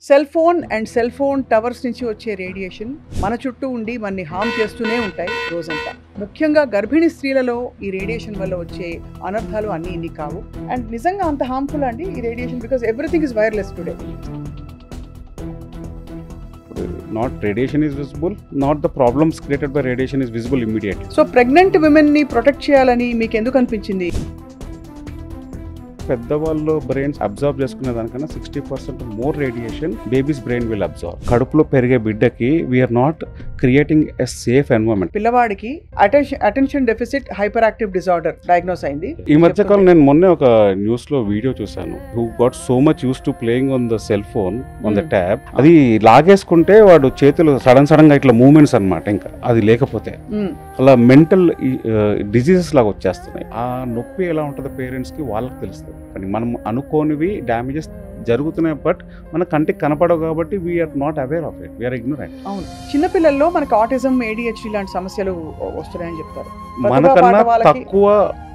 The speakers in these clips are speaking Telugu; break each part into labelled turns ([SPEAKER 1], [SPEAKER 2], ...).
[SPEAKER 1] Cell phone and cell phone towers నుంచి వచ్చే రేడియేషన్ మన చుట్టూ ఉండి మనని హామ్ చేస్తూనే ఉంటాయి రోజంతా. ముఖ్యంగా గర్భిణీ స్త్రీలలో ఈ రేడియేషన్ వల్ల వచ్చే అనర్థాలు అన్నీ ఇన్ని కావు. అండ్ నిజంగా అంత హార్మ్ఫుల్ అండి ఈ radiation, because everything is wireless today.
[SPEAKER 2] Not radiation is visible, not the problems created by radiation is visible immediately.
[SPEAKER 1] So pregnant women ని ప్రొటెక్ట్ చేయాలని మీకు ఎందుకు అనిపించింది?
[SPEAKER 2] పెద్దవాళ్ళు బ్రెయిన్స్ అబ్జర్వ్ చేసుకునే దానికన్నా 60% more radiation babies brain will observe. కడుపులో పెరిగే బిడ్డకి we're not creating a safe environment.
[SPEAKER 1] పిల్లవాడికి attention deficit hyperactive disorder diagnose అయింది.
[SPEAKER 2] ఈ మధ్యకాలం నేను మొన్నే ఒక న్యూస్ లో వీడియో చూసాను. Who got so much use to playing on the cell phone on the tab. అది లాగేసుకుంటే వాడు చేతులు సడన్ గా ఇట్లా మూవ్మెంట్స్ అన్నమాట. ఇంకా అది లేకపోతే అలా మెంటల్ డిజీజెస్ లాగా వచ్చేస్తున్నాయి. ఆ నొప్పి ఎలా ఉంటుందో పేరెంట్స్ కి వాళ్ళకి తెలుస్తుంది. కానీ మనం అనుకోనివి డ్యామేజెస్ జరుగుతున్నాయి, బట్ మన కంటికి కనపడవు కాబట్టి we're not aware of it, we're ignorant.
[SPEAKER 1] అవును, చిన్నపిల్లల్లో మనకి ఆటిజం, ADHD లాంటి సమస్యలు వస్తున్నాయని చెప్తారు.
[SPEAKER 2] మనకన్నా తక్కువ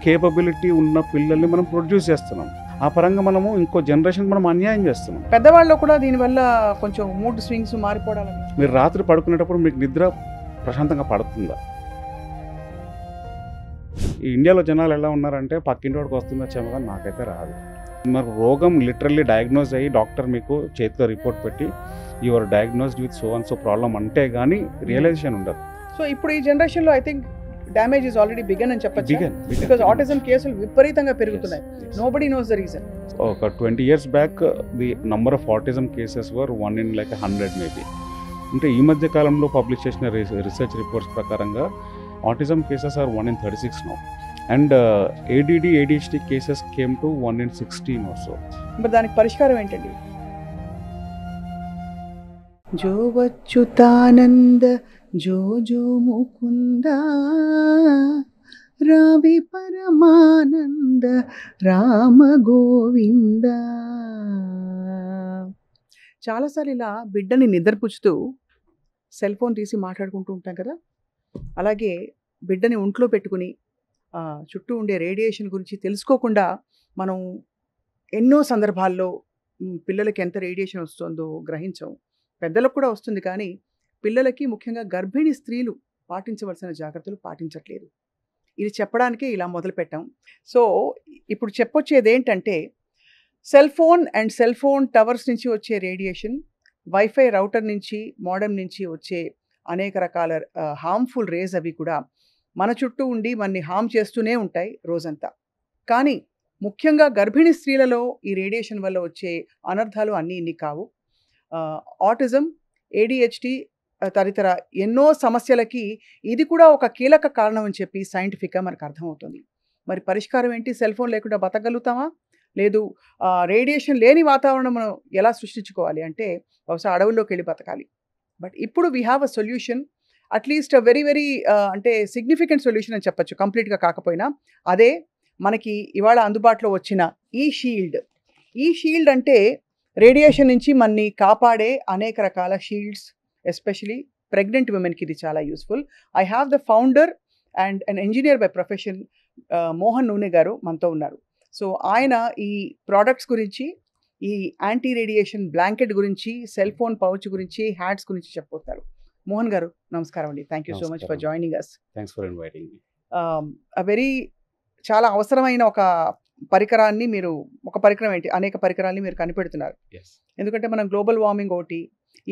[SPEAKER 2] కేపబిలిటీ ఉన్న పిల్లల్ని మనం ప్రొడ్యూస్ చేస్తున్నాం. ఆ పరంగా మనము ఇంకో జనరేషన్ మనం అన్యాయం చేస్తున్నాం.
[SPEAKER 1] పెద్దవాళ్ళు కూడా దీనివల్ల కొంచెం మూడ్ స్వింగ్స్ మారిపోవడాలని.
[SPEAKER 2] మీరు రాత్రి పడుకునేటప్పుడు మీకు నిద్ర ప్రశాంతంగా పడుతుందా? ఈ ఇండియాలో జనాలు ఎలా ఉన్నారంటే పక్కింటి వాడికి వస్తుందచ్చేమో కానీ నాకైతే రాదు. మరి రోగం లిటరల్లీ డయాగ్నోజ్ అయ్యి డాక్టర్ మీకు చేతిలో రిపోర్ట్ పెట్టి your diagnosed with so and so problem అంటే కానీ రియలైజేషన్ ఉండదు.
[SPEAKER 1] సో ఇప్పుడు ఈ జనరేషన్లో I think damage is already begun అని చెప్పచ్చు. బికాజ్ ఆటిజం కేసులు విపరీతంగా పెరుగుతున్నాయి. Nobody knows the reason.
[SPEAKER 2] ఒక 20 years back the number of autism cases were 1 in like 100 maybe. అంటే ఈ మధ్య కాలంలో పబ్లిష్ చేసిన రీసెర్చ్ రిపోర్ట్స్ ప్రకారంగా autism cases are 1 in 36 now, and ADD ADHD cases came to 1 in 16 or so.
[SPEAKER 1] మరి దానికి పరిష్కారం ఏంటండి? జో వచ్చుతానంద జో జో ముకుంద రవి పరమానంద రామ గోవింద. చాలాసార్లు ఇలా బిడ్డని నిద్రపుచ్చుతూ సెల్ ఫోన్ తీసి మాట్లాడుకుంటూ ఉంటాం కదా. అలాగే బిడ్డని ఒంట్లో పెట్టుకుని చుట్టూ ఉండే రేడియేషన్ గురించి తెలుసుకోకుండా మనం ఎన్నో సందర్భాల్లో పిల్లలకి ఎంత రేడియేషన్ వస్తుందో గ్రహించం. పెద్దలకు కూడా వస్తుంది, కానీ పిల్లలకి ముఖ్యంగా గర్భిణీ స్త్రీలు పాటించవలసిన జాగ్రత్తలు పాటించట్లేదు. ఇది చెప్పడానికే ఇలా మొదలుపెట్టాం. సో ఇప్పుడు చెప్పొచ్చేది ఏంటంటే, cell phone and cell phone towers నుంచి వచ్చే రేడియేషన్, వైఫై రౌటర్ నుంచి, మోడెమ్ నుంచి వచ్చే అనేక రకాల హార్మ్ఫుల్ రేస్ అవి కూడా మన చుట్టూ ఉండి మనని హామ్ చేస్తూనే ఉంటాయి రోజంతా. కానీ ముఖ్యంగా గర్భిణీ స్త్రీలలో ఈ రేడియేషన్ వల్ల వచ్చే అనర్థాలు అన్నీ ఇన్ని కావు. ఆటిజం, ADHD తదితర ఎన్నో సమస్యలకి ఇది కూడా ఒక కీలక కారణం అని చెప్పి సైంటిఫిక్గా మనకు అర్థమవుతుంది. మరి పరిష్కారం ఏంటి? సెల్ ఫోన్ లేకుండా బతకగలుగుతామా? లేదు, రేడియేషన్ లేని వాతావరణం మనం ఎలా సృష్టించుకోవాలి అంటే బహుశా అడవుల్లోకి వెళ్ళి బతకాలి. బట్ ఇప్పుడు we have a solution, at least very very అంటే సిగ్నిఫికెంట్ సొల్యూషన్ అని చెప్పచ్చు, కంప్లీట్గా కాకపోయినా. అదే మనకి ఇవాళ అందుబాటులో వచ్చిన ఈ షీల్డ్. ఈ షీల్డ్ అంటే రేడియేషన్ నుంచి మనని కాపాడే అనేక రకాల షీల్డ్స్, ఎస్పెషలీ ప్రెగ్నెంట్ విమెన్కి ఇది చాలా useful. I have the founder and an engineer by profession Mohan నూనె గారు మనతో ఉన్నారు. సో ఆయన ఈ ప్రోడక్ట్స్ గురించి, ఈ యాంటీ రేడియేషన్ బ్లాంకెట్ గురించి, సెల్ ఫోన్ పౌచ్ గురించి, హ్యాట్స్ గురించి చెప్పబోతారు. మోహన్ గారు నమస్కారం అండి. Thank you so much for joining us.
[SPEAKER 2] Thanks for inviting me.
[SPEAKER 1] చాలా అవసరమైన ఒక పరికరాన్ని మీరు, ఒక పరికరం ఏంటి, అనేక పరికరాన్ని మీరు కనిపెడుతున్నారు. ఎందుకంటే మనం గ్లోబల్ వార్మింగ్ ఒకటి,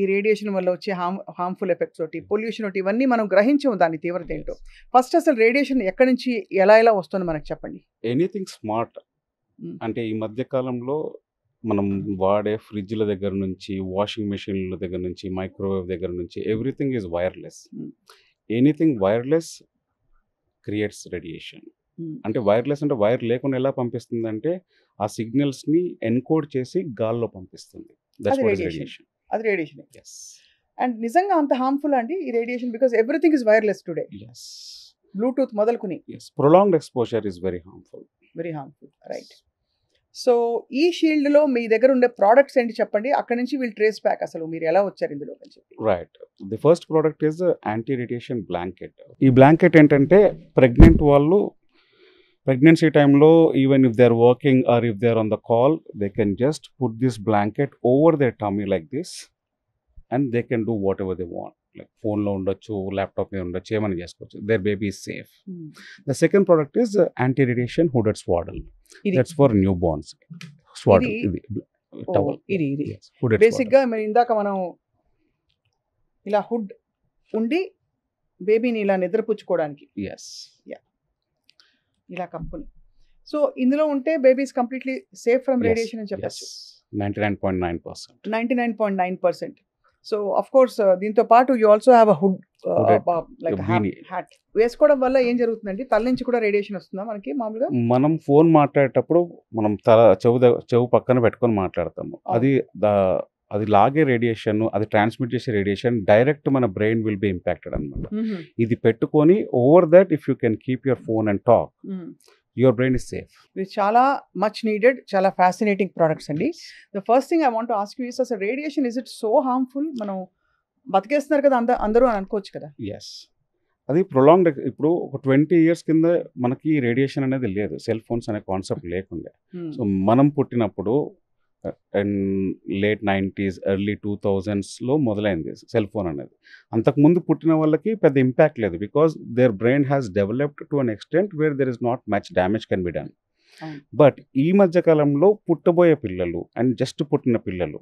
[SPEAKER 1] ఈ రేడియేషన్ వల్ల వచ్చే హార్మ్ఫుల్ ఎఫెక్ట్స్ ఒకటి, పొల్యూషన్ ఒకటి, ఇవన్నీ మనం గ్రహించాం దాని తీవ్రత ఏంటో. ఫస్ట్ అసలు రేడియేషన్ ఎక్కడి నుంచి ఎలా వస్తుంది మనకు చెప్పండి.
[SPEAKER 2] ఎనీథింగ్ స్మార్ట్ అంటే ఈ మధ్య కాలంలో మనం వాడే ఫ్రిడ్జ్ల దగ్గర నుంచి, వాషింగ్ మెషిన్ల దగ్గర నుంచి, మైక్రోవేవ్ దగ్గర నుంచి everything is wireless. Anything wireless creates radiation. అంటే వైర్లెస్ అంటే వైర్ లేకుండా ఎలా పంపిస్తుంది అంటే ఆ సిగ్నల్స్ని ఎన్కోడ్ చేసి గాల్లో పంపిస్తుంది. That's what is radiation.
[SPEAKER 1] అది రేడియేషన్. అండ్ నిజంగా అంత హార్మ్ఫుల్ అండి ఈ radiation, because everything is wireless today. Bluetooth మొదలుకుని.
[SPEAKER 2] Prolonged exposure is very harmful.
[SPEAKER 1] Right. So ఈ షీల్డ్లో మీ దగ్గర ఉండే ప్రోడక్ట్స్ ఏంటి చెప్పండి. అక్కడ నుంచి వీళ్ళు ట్రేస్ బ్యాక్ అసలు మీరు ఎలా వచ్చారు ఇందులో అని చెప్పి.
[SPEAKER 2] Right. The first product is anti radiation blanket. ఈ బ్లాంకెట్ ఏంటంటే ప్రెగ్నెన్సీ టైంలో even if they are working or if they are on the call they can just put this blanket over their tummy like this and they can do whatever they want. Like ఫోన్లో ఉండొచ్చు, ల్యాప్టాప్ మీద ఉండొచ్చు, ఏమైనా చేసుకోవచ్చు. Their baby is safe. The second product is anti radiation hooded swaddle. That's for new borns. Swaddle ఇది టవల్.
[SPEAKER 1] ఇది బేసిక్ గా మరి ఇందాక మనం ఇలా హుడ్ ఉండి బేబీని ఇలా నిద్రపుచ్చుకోవడానికి ఇలా కప్పుని. సో ఇందులో ఉంటే babies completely safe from radiation అని చెప్పచ్చు.
[SPEAKER 2] 99.9%.
[SPEAKER 1] 99.9%. సో ఆఫ్ కోర్స్ దీంతో పాటు you also have a hood like hat వేసుకోవడం వల్ల ఏం జరుగుతుందండి? తల నుంచి కూడా రేడియేషన్ వస్తుందా మనకి? మామూలుగా మనం
[SPEAKER 2] ఫోన్ మాట్లాడేటప్పుడు మనం తల చెవు పక్కన పెట్టుకొని మాట్లాడతాము. అది లాగే రేడియేషన్, అది ట్రాన్స్మిట్ చేసే రేడియేషన్ డైరెక్ట్ మన బ్రెయిన్ విల్ బి ఇంపాక్టెడ్ అనమాట. ఇది పెట్టుకొని over that if you can keep your phone and talk, your brain is safe. ఇది
[SPEAKER 1] చాలా మచ్ నీడెడ్, చాలా ఫ్యాసినేటింగ్ ప్రోడక్ట్స్ అండి. The first thing I want to ask you is అసలు radiation is it so harmful? మనం బతికేస్తున్నారు కదా అందరూ అని అనుకోవచ్చు కదా.
[SPEAKER 2] ఎస్, అది ప్రొలాంగ్డ్. ఇప్పుడు ఒక 20 years కింద మనకి రేడియేషన్ అనేది లేదు, సెల్ ఫోన్స్ అనే కాన్సెప్ట్ లేకుండే. సో మనం పుట్టినప్పుడు and late 90s early 2000s మొదలైంది సెల్ ఫోన్ అనేది. అంతకుముందు పుట్టిన వాళ్ళకి పెద్ద ఇంపాక్ట్ లేదు, because there brain has developed to an extent where there is not much damage can be done. But ఈ మధ్య కాలంలో పుట్టబోయే పిల్లలు అండ్ జస్ట్ పుట్టిన పిల్లలు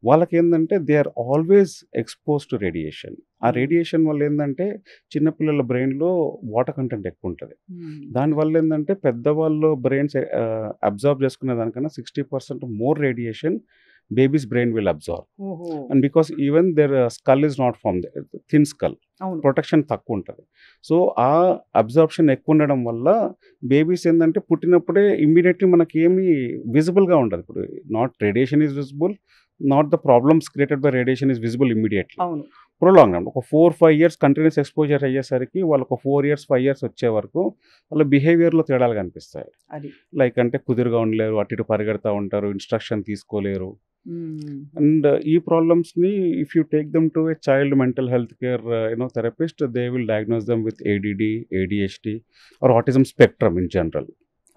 [SPEAKER 2] వాళ్ళకి ఏంటంటే they are always expose to radiation. ఆ రేడియేషన్ వల్ల ఏంటంటే చిన్నపిల్లల బ్రెయిన్లో వాటర్ కంటెంట్ ఎక్కువ ఉంటుంది. దానివల్ల ఏంటంటే పెద్దవాళ్ళు బ్రెయిన్స్ అబ్జర్వ్ చేసుకునే దానికన్నా 60% more radiation babies brain will observe. And because even their skull is not form, thin skull, protection తక్కువ ఉంటుంది. సో ఆ అబ్జర్ప్షన్ ఎక్కువ ఉండడం వల్ల బేబీస్ ఏంటంటే పుట్టినప్పుడే ఇమ్మీడియట్లీ మనకి ఏమీ విజిబుల్గా ఉండదు. ఇప్పుడు not radiation is visible, not the problems created by radiation is visible immediately. Prolong ఒక 4-5 years కంటిన్యూస్ ఎక్స్పోజర్ అయ్యేసరికి వాళ్ళకు 4 years 5 years వచ్చే వరకు వాళ్ళ బిహేవియర్లో తేడాలు కనిపిస్తాయి. లైక్ అంటే కుదురుగా ఉండలేరు, అటు ఇటు పరిగెడతా ఉంటారు, ఇన్స్ట్రక్షన్ తీసుకోలేరు. అండ్ ఈ ప్రాబ్లమ్స్ని if you take them to a child mental health care therapist, they will diagnose them with ADD, ADHD or autism spectrum in general.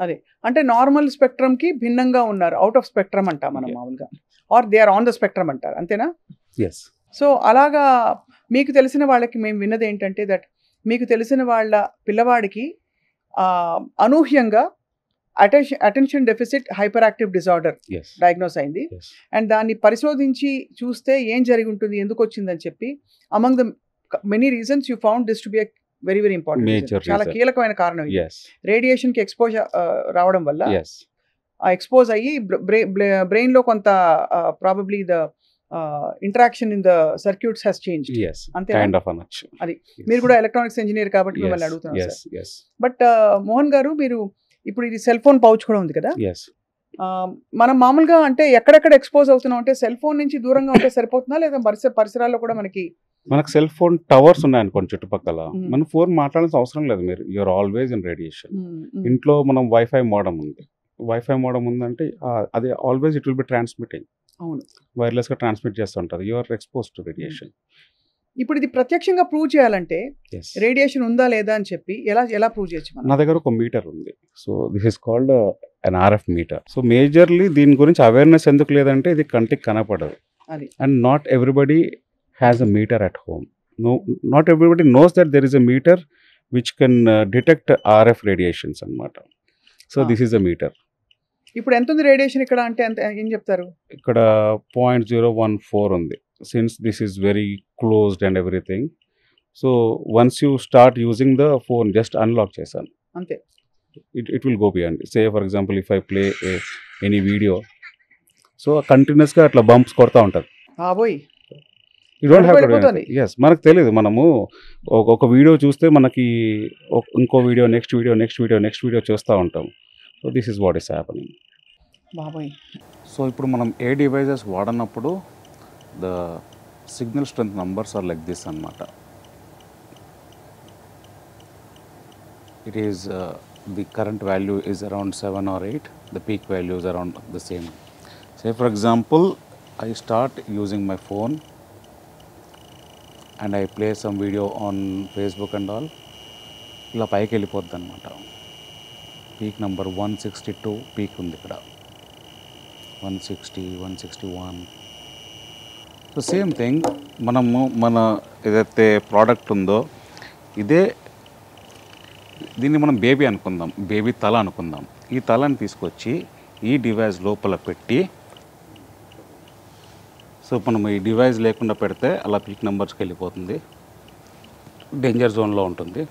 [SPEAKER 1] అదే అంటే నార్మల్ స్పెక్ట్రమ్కి భిన్నంగా ఉన్నారు, అవుట్ ఆఫ్ స్పెక్ట్రమ్ అంటాం మనం మామూలుగా, or they are on the spectrum అంటారు, అంతేనా?
[SPEAKER 2] ఎస్.
[SPEAKER 1] సో అలాగా మీకు తెలిసిన వాళ్ళకి మేము విన్నది ఏంటంటే దట్ మీకు తెలిసిన వాళ్ళ పిల్లవాడికి అనూహ్యంగా attention deficit hyperactive disorder diagnose అయింది. అండ్ దాన్ని పరిశోధించి చూస్తే ఏం జరిగి ఉంటుంది, ఎందుకు వచ్చిందని చెప్పి among the many reasons you found this to be very very important, చాలా కీలకమైన కారణం. రేడియేషన్కి ఎక్స్పోజర్ రావడం వల్ల ఎక్స్పోజ్ అయ్యి బ్రెయిన్లో కొంత probably the interaction in the circuits has change. అంతే, అది మీరు కూడా ఎలక్ట్రానిక్స్ ఇంజనీర్ కాబట్టి మిమ్మల్ని అడుగుతున్నాను. బట్ మోహన్ గారు, మీరు ఇప్పుడు ఇది సెల్ ఫోన్ పౌచ్ కూడా ఉంది కదా, మనం మామూలుగా అంటే ఎక్కడెక్కడ ఎక్స్పోజ్ అవుతున్నాం అంటే సెల్ ఫోన్ నుంచి దూరంగా ఉంటే సరిపోతుందా, లేదా పరిసరాల్లో కూడా
[SPEAKER 2] మనకు సెల్ ఫోన్ టవర్స్ ఉన్నాయనుకోండి చుట్టుపక్కల, మనం ఫోన్ మాట్లాడాల్సిన అవసరం లేదు. మీరు యూఆర్ ఆల్వేస్ ఇన్ రేడియేషన్. ఇంట్లో మనం వైఫై మోడమ్ ఉంది, ఉందంటే అది always it will be transmitting, వైర్లెస్గా ట్రాన్స్మిట్ చేస్తూ ఉంటుంది. You're expose to radiation.
[SPEAKER 1] ఇప్పుడు ఇది ప్రత్యక్షంగా ప్రూవ్ చేయాలంటే రేడియేషన్ ఉందా లేదా అని చెప్పి ఎలా ప్రూవ్ చేయొచ్చు?
[SPEAKER 2] నా దగ్గర ఒక మీటర్ ఉంది. So this is called an RF meter. So majorly దీని గురించి అవేర్నెస్ ఎందుకు లేదంటే ఇది కంటికి కనపడదు. And not everybody has a meter at home. Not everybody knows that there is a meter which can detect RF radiations అన్నమాట. So this is a meter.
[SPEAKER 1] ఇప్పుడు ఎంత ఉంది రేడియేషన్ ఇక్కడ అంటే ఏం చెప్తారు?
[SPEAKER 2] ఇక్కడ 0.014 ఉంది. Since this is very closed and everything, so once you start using the phone, just unlock చేసాను
[SPEAKER 1] అంతే,
[SPEAKER 2] it will go beyond. Say for example if I play any video, so కంటిన్యూస్గా అట్లా బంప్స్ కొడతా ఉంటుంది. You don't have to do anything. Yes, మనకు తెలియదు. మనము ఒక వీడియో చూస్తే మనకి ఇంకో వీడియో, నెక్స్ట్ వీడియో చూస్తూ ఉంటాం. So this is what is happening. So ఇప్పుడు మనం ఏ డివైజెస్ వాడినప్పుడు the signal strength numbers are like this anamata. It is the current value is around 7 or 8, the peak value is around the same. Say for example I start using my phone and I play some video on Facebook and all, ila paiki velipoddu anamata. Peak number 162 peak ఉంది ఇక్కడ, 160, 161. సో సేమ్ థింగ్ మనము మన ఏదైతే ప్రోడక్ట్ ఉందో దీన్ని మనం బేబీ అనుకుందాం, బేబీ తల అనుకుందాం. ఈ తలని తీసుకొచ్చి ఈ డివైస్ లోపల పెట్టి, సో మనం ఈ డివైస్ లేకుండా పెడితే అలా పీక్ నెంబర్స్కి వెళ్ళిపోతుంది, డేంజర్ జోన్లో ఉంటుంది.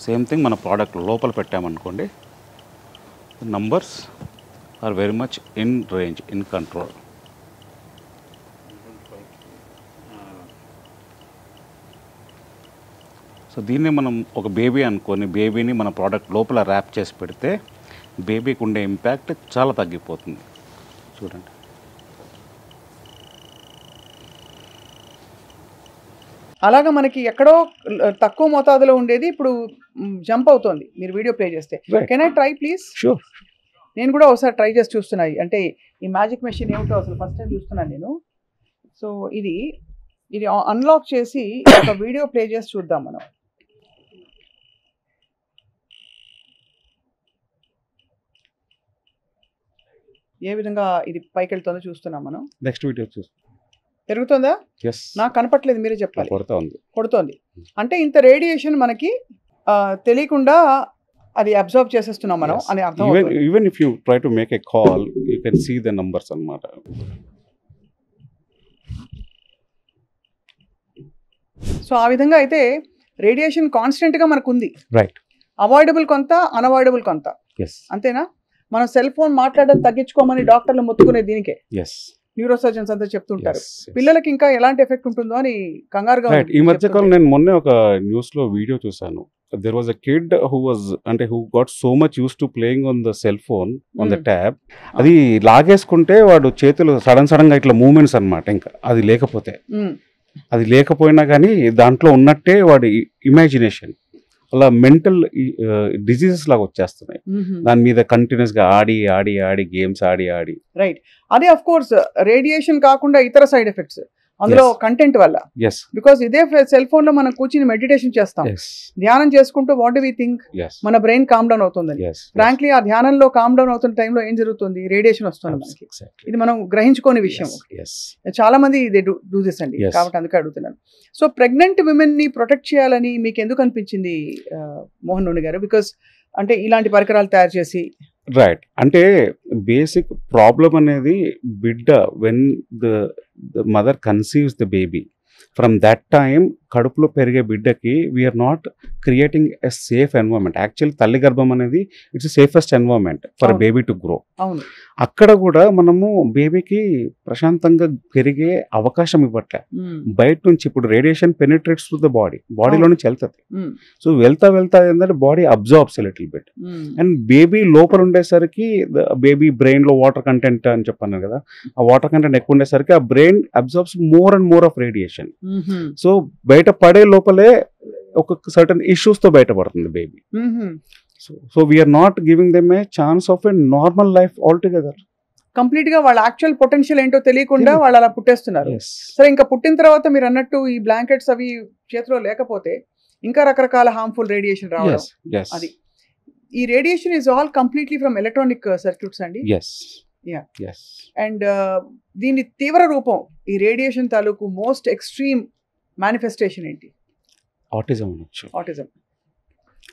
[SPEAKER 2] సేమ్ థింగ్ మన ప్రోడక్ట్ లోపల పెట్టామనుకోండి, numbers are very much in range, in control. So దీన్ని మనం ఒక బేబీ అనుకొని బేబీని మన ప్రోడక్ట్ లోపల ర్యాప్ చేసి పెడితే బేబీకి ఉండే ఇంపాక్ట్ చాలా తగ్గిపోతుంది. చూడండి,
[SPEAKER 1] అలాగా మనకి ఎక్కడో తక్కువ మోతాదులో ఉండేది ఇప్పుడు జంప్ అవుతోంది మీరు వీడియో ప్లే చేస్తే. Can I try please?
[SPEAKER 2] Sure.
[SPEAKER 1] నేను కూడా ఒకసారి ట్రై చేసి చూస్తున్నాయి, అంటే ఈ మ్యాజిక్ మెషిన్ ఏమిటో అసలు ఫస్ట్ టైం చూస్తున్నాను నేను. సో ఇది అన్లాక్ చేసి ఒక వీడియో ప్లే చేసి చూద్దాం మనం. ఏ విధంగా ఇది పైకి వెళ్తుందో చూస్తున్నాం మనం.
[SPEAKER 2] నెక్స్ట్ వీడియో చూస్తాం.
[SPEAKER 1] పెరుగుతుందా? నాకు కనపట్లేదు, మీరే చెప్పాలి. కొడుతోంది అంటే ఇంత రేడియేషన్ మనకి తెలియకుండా అది అబ్జర్వ్ చేసేస్తున్నాం మనం అని అర్థం.
[SPEAKER 2] Even if you try to make a call you can see the numbers అన్నమాట.
[SPEAKER 1] సో ఆ విధంగా అయితే రేడియేషన్ కాన్స్టెంట్ గా మనకు ఉంది.
[SPEAKER 2] రైట్.
[SPEAKER 1] అవాయిడబుల్ కొంత, అన్అవాయిడబుల్ కొంత. అంతేనా? మనం సెల్ ఫోన్ మాట్లాడడం తగ్గించుకోమని డాక్టర్లు మొత్తుకునే దీనికే న్యూరో సర్జన్స్ అంతా చెప్తుంటారు. పిల్లలకి ఇంకా ఎలాంటి ఎఫెక్ట్ ఉంటుందో అని కంగారుగా.
[SPEAKER 2] ఈ మధ్యకాలం నేను మొన్నే ఒక న్యూస్ లో వీడియో చూసాను. There was a kid who got so much use to playing on the cell phone on the tab. అది లాగేసుకుంటే వాడు చేతులు సడన్ గా ఇట్లా మూవ్మెంట్స్ అన్నమాట. ఇంకా అది లేకపోయినా కానీ దాంట్లో ఉన్నట్టే వాడి ఇమాజినేషన్ అలా మెంటల్ డిజీజెస్ లాగా వచ్చేస్తున్నాయి. దాని మీద కంటిన్యూస్ గా ఆడి గేమ్స్ ఆడి.
[SPEAKER 1] రైట్. అదే ఆఫ్ కోర్స్ రేడియేషన్ కాకుండా ఇతర సైడ్ ఎఫెక్ట్స్ అందులో కంటెంట్ వల్ల. బికాస్ ఇదే సెల్ ఫోన్ లో మనం కూర్చుని మెడిటేషన్ చేస్తాం, ధ్యానం చేసుకుంటూ వాట్ డు వి థింక్ మన బ్రెయిన్ కామ్ డౌన్ అవుతుందని. ఫ్రాంక్లీ ఆ ధ్యానంలో కామ్ డౌన్ అవుతున్న టైంలో ఏం జరుగుతుంది? రేడియేషన్ వస్తుంది మనకి. ఇది మనం గ్రహించుకోని విషయం. చాలా మంది డూ దిస్ అండి, కాబట్టి అందుకే అడుగుతున్నాను. సో ప్రెగ్నెంట్ విమెన్ ని ప్రొటెక్ట్ చేయాలని మీకు ఎందుకు అనిపించింది మోహన్ నూనె గారు? బికాస్ అంటే ఇలాంటి పరికరాలు తయారు చేసి.
[SPEAKER 2] రైట్. అంటే బేసిక్ ప్రాబ్లం అనేది బిడ్డ when the mother conceives the baby, from that time కడుపులో పెరిగే బిడ్డకి we're not creating a safe environment. Actually తల్లి గర్భం అనేది it's safest environment for baby to grow. అక్కడ కూడా మనము బేబీకి ప్రశాంతంగా పెరిగే అవకాశం ఇవ్వట్లే. బయట నుంచి ఇప్పుడు రేడియేషన్ పెనిట్రేట్స్ టు ద బాడీలో నుంచి వెళ్తుంది. సో వెళ్తా ఏంటంటే body absorbs little bit, and baby లోపల ఉండేసరికి బేబీ బ్రెయిన్ లో వాటర్ కంటెంట్ అని చెప్పాను కదా, ఆ వాటర్ కంటెంట్ ఎక్కువ ఉండేసరికి ఆ brain absorbs more and more of radiation. So బయట పడే లోపలే ఒక సర్టన్ ఇష్యూస్ తో బయటపడుతుంది baby. So we're not giving them a chance of a normal life altogether.
[SPEAKER 1] Complete గా వాళ్ళ యాక్చువల్ పొటెన్షియల్ ఏంటో తెలియకుండా వాళ్ళు అలా పుట్టేస్తున్నారు. సరే, ఇంకా పుట్టిన తర్వాత మీరు అన్నట్టు ఈ బ్లాంకెట్స్ అవి చేతిలో లేకపోతే ఇంకా రకరకాల హార్మ్ఫుల్ రేడియేషన్ రావడం. అది ఈ radiation is all completely from electronic circuits అండి. అండ్ దీని తీవ్ర రూపం, ఈ రేడియేషన్ తాలూకు మోస్ట్ ఎక్స్ట్రీమ్ మేనిఫెస్టేషన్ ఏంటి?
[SPEAKER 2] ఆటిజం.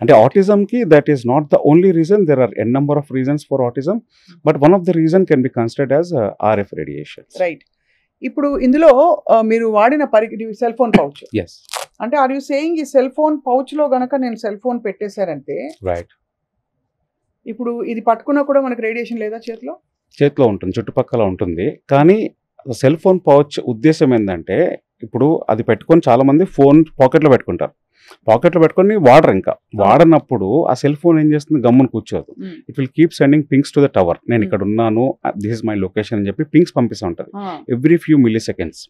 [SPEAKER 2] అంటే ఆటిజంకి that is not the only reason, there are an number of reasons for autism, but one of the reason can be considered as RF radiation.
[SPEAKER 1] Right. ఇప్పుడు ఇందులో మీరు వాడిన సెల్ ఫోన్ పౌచ్, అంటే ఆర్ యూ సేయింగ్ ఈ సెల్ ఫోన్ పౌచ్ లో గనక నేను సెల్ ఫోన్ పెట్టేశారంటే
[SPEAKER 2] రైట్,
[SPEAKER 1] ఇప్పుడు ఇది పట్టుకున్నా కూడా మనకు రేడియేషన్ లేదా? చేతిలో
[SPEAKER 2] ఉంటుంది, చుట్టుపక్కల ఉంటుంది. కానీ సెల్ ఫోన్ పౌచ్ ఉద్దేశం ఏంటంటే, ఇప్పుడు అది పెట్టుకొని చాలా మంది ఫోన్ పాకెట్లో పెట్టుకుంటారు. పాకెట్లో పెట్టుకొని వాడరు. ఇంకా వాడనప్పుడు ఆ సెల్ ఫోన్ ఏం చేస్తుంది, గమ్మున కూర్చోదు. It will keep sending pings to the tower. నేను ఇక్కడ ఉన్నాను, దిస్ ఇస్ మై లొకేషన్ అని చెప్పి పింగ్స్ పంపిస్తూ ఉంటుంది ఎవ్రీ ఫ్యూ మిల్లీ సెకండ్స్.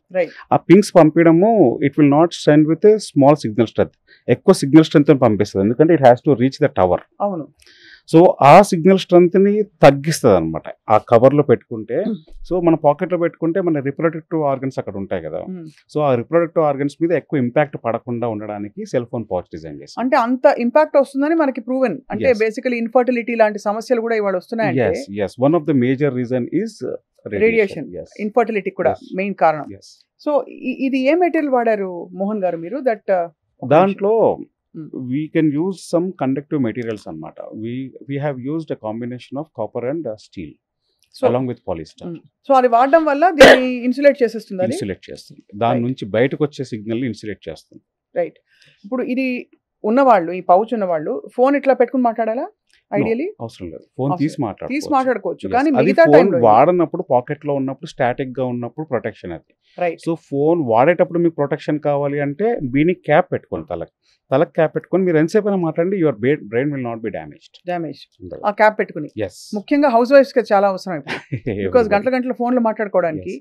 [SPEAKER 2] ఆ పింగ్స్ పంపించడము it will not send with small signal strength, ఎక్కువ సిగ్నల్ స్ట్రెంత్ పంపిస్తుంది, ఎందుకంటే it has to reach the tower.
[SPEAKER 1] అవును.
[SPEAKER 2] సో ఆ సిగ్నల్ స్ట్రెంత్ని తగ్గిస్తుంది అనమాట ఆ కవర్లో పెట్టుకుంటే. సో మన పాకెట్లో పెట్టుకుంటే మన రిప్రొడక్టివ్ ఆర్గన్స్ అక్కడ ఉంటాయి కదా, సో ఆ రిప్రొడక్టివ్ ఆర్గన్స్ మీద ఎక్కువ ఇంపాక్ట్ పడకుండా ఉండడానికి సెల్ ఫోన్ పౌచ్ డిజైన్ చేసి.
[SPEAKER 1] అంటే అంత ఇంపాక్ట్ వస్తుందని మనకి ప్రూవెన్. అంటే బేసికలీ ఇన్ఫర్టిలిటీ లాంటి సమస్యలు కూడా ఇవాళ వస్తున్నాయంటే
[SPEAKER 2] one of the major reason is
[SPEAKER 1] radiation. Infertility కూడా మెయిన్ కారణం. సో ఇది ఏ మెటీరియల్ వాడారు మోహన్ గారు మీరు? దట్
[SPEAKER 2] దాంట్లో we can use some conductive materials annamata. We have used a combination of copper and steel along with polyester.
[SPEAKER 1] So అది వాడడం వల్ల దీన్ని ఇన్సులేట్ చేసేస్తుంది. అది
[SPEAKER 2] ఇన్సులేట్ చేస్తుంది, దాని నుంచి బయటకు వచ్చే సిగ్నల్ ఇన్సులేట్ చేస్తుంది.
[SPEAKER 1] రైట్. ఇప్పుడు ఇది ఉన్నవాళ్ళు, ఈ పౌచ్ ఉన్నవాళ్ళు ఫోన్ ఇట్లా పెట్టుకుని మాట్లాడాలా? ఐడియల్లీ
[SPEAKER 2] అవసరం లేదు, ఫోన్ తీసి
[SPEAKER 1] మాట్లాడుకోవచ్చు. కానీ మిగతా టైంలో
[SPEAKER 2] వాడనప్పుడు పాకెట్ లో ఉన్నప్పుడు స్టాటిక్ గా ఉన్నప్పుడు ప్రొటెక్షన్ అది.
[SPEAKER 1] రైట్.
[SPEAKER 2] సో ఫోన్ వాడేటప్పుడు మీకు ప్రొటెక్షన్ కావాలి అంటే బీనికి క్యాప్ పెట్టుకోండి, తలకు క్యాప్ పెట్టుకొని మీరు ఎంతసేపు అయినా మాట్లాడండి, your brain will not be damage. ఆ
[SPEAKER 1] క్యాప్ పెట్టుకుని ముఖ్యంగా హౌస్ వైఫ్స్ కి చాలా అవసరం బికాస్ గంటల ఫోన్లు మాట్లాడుకోవడానికి.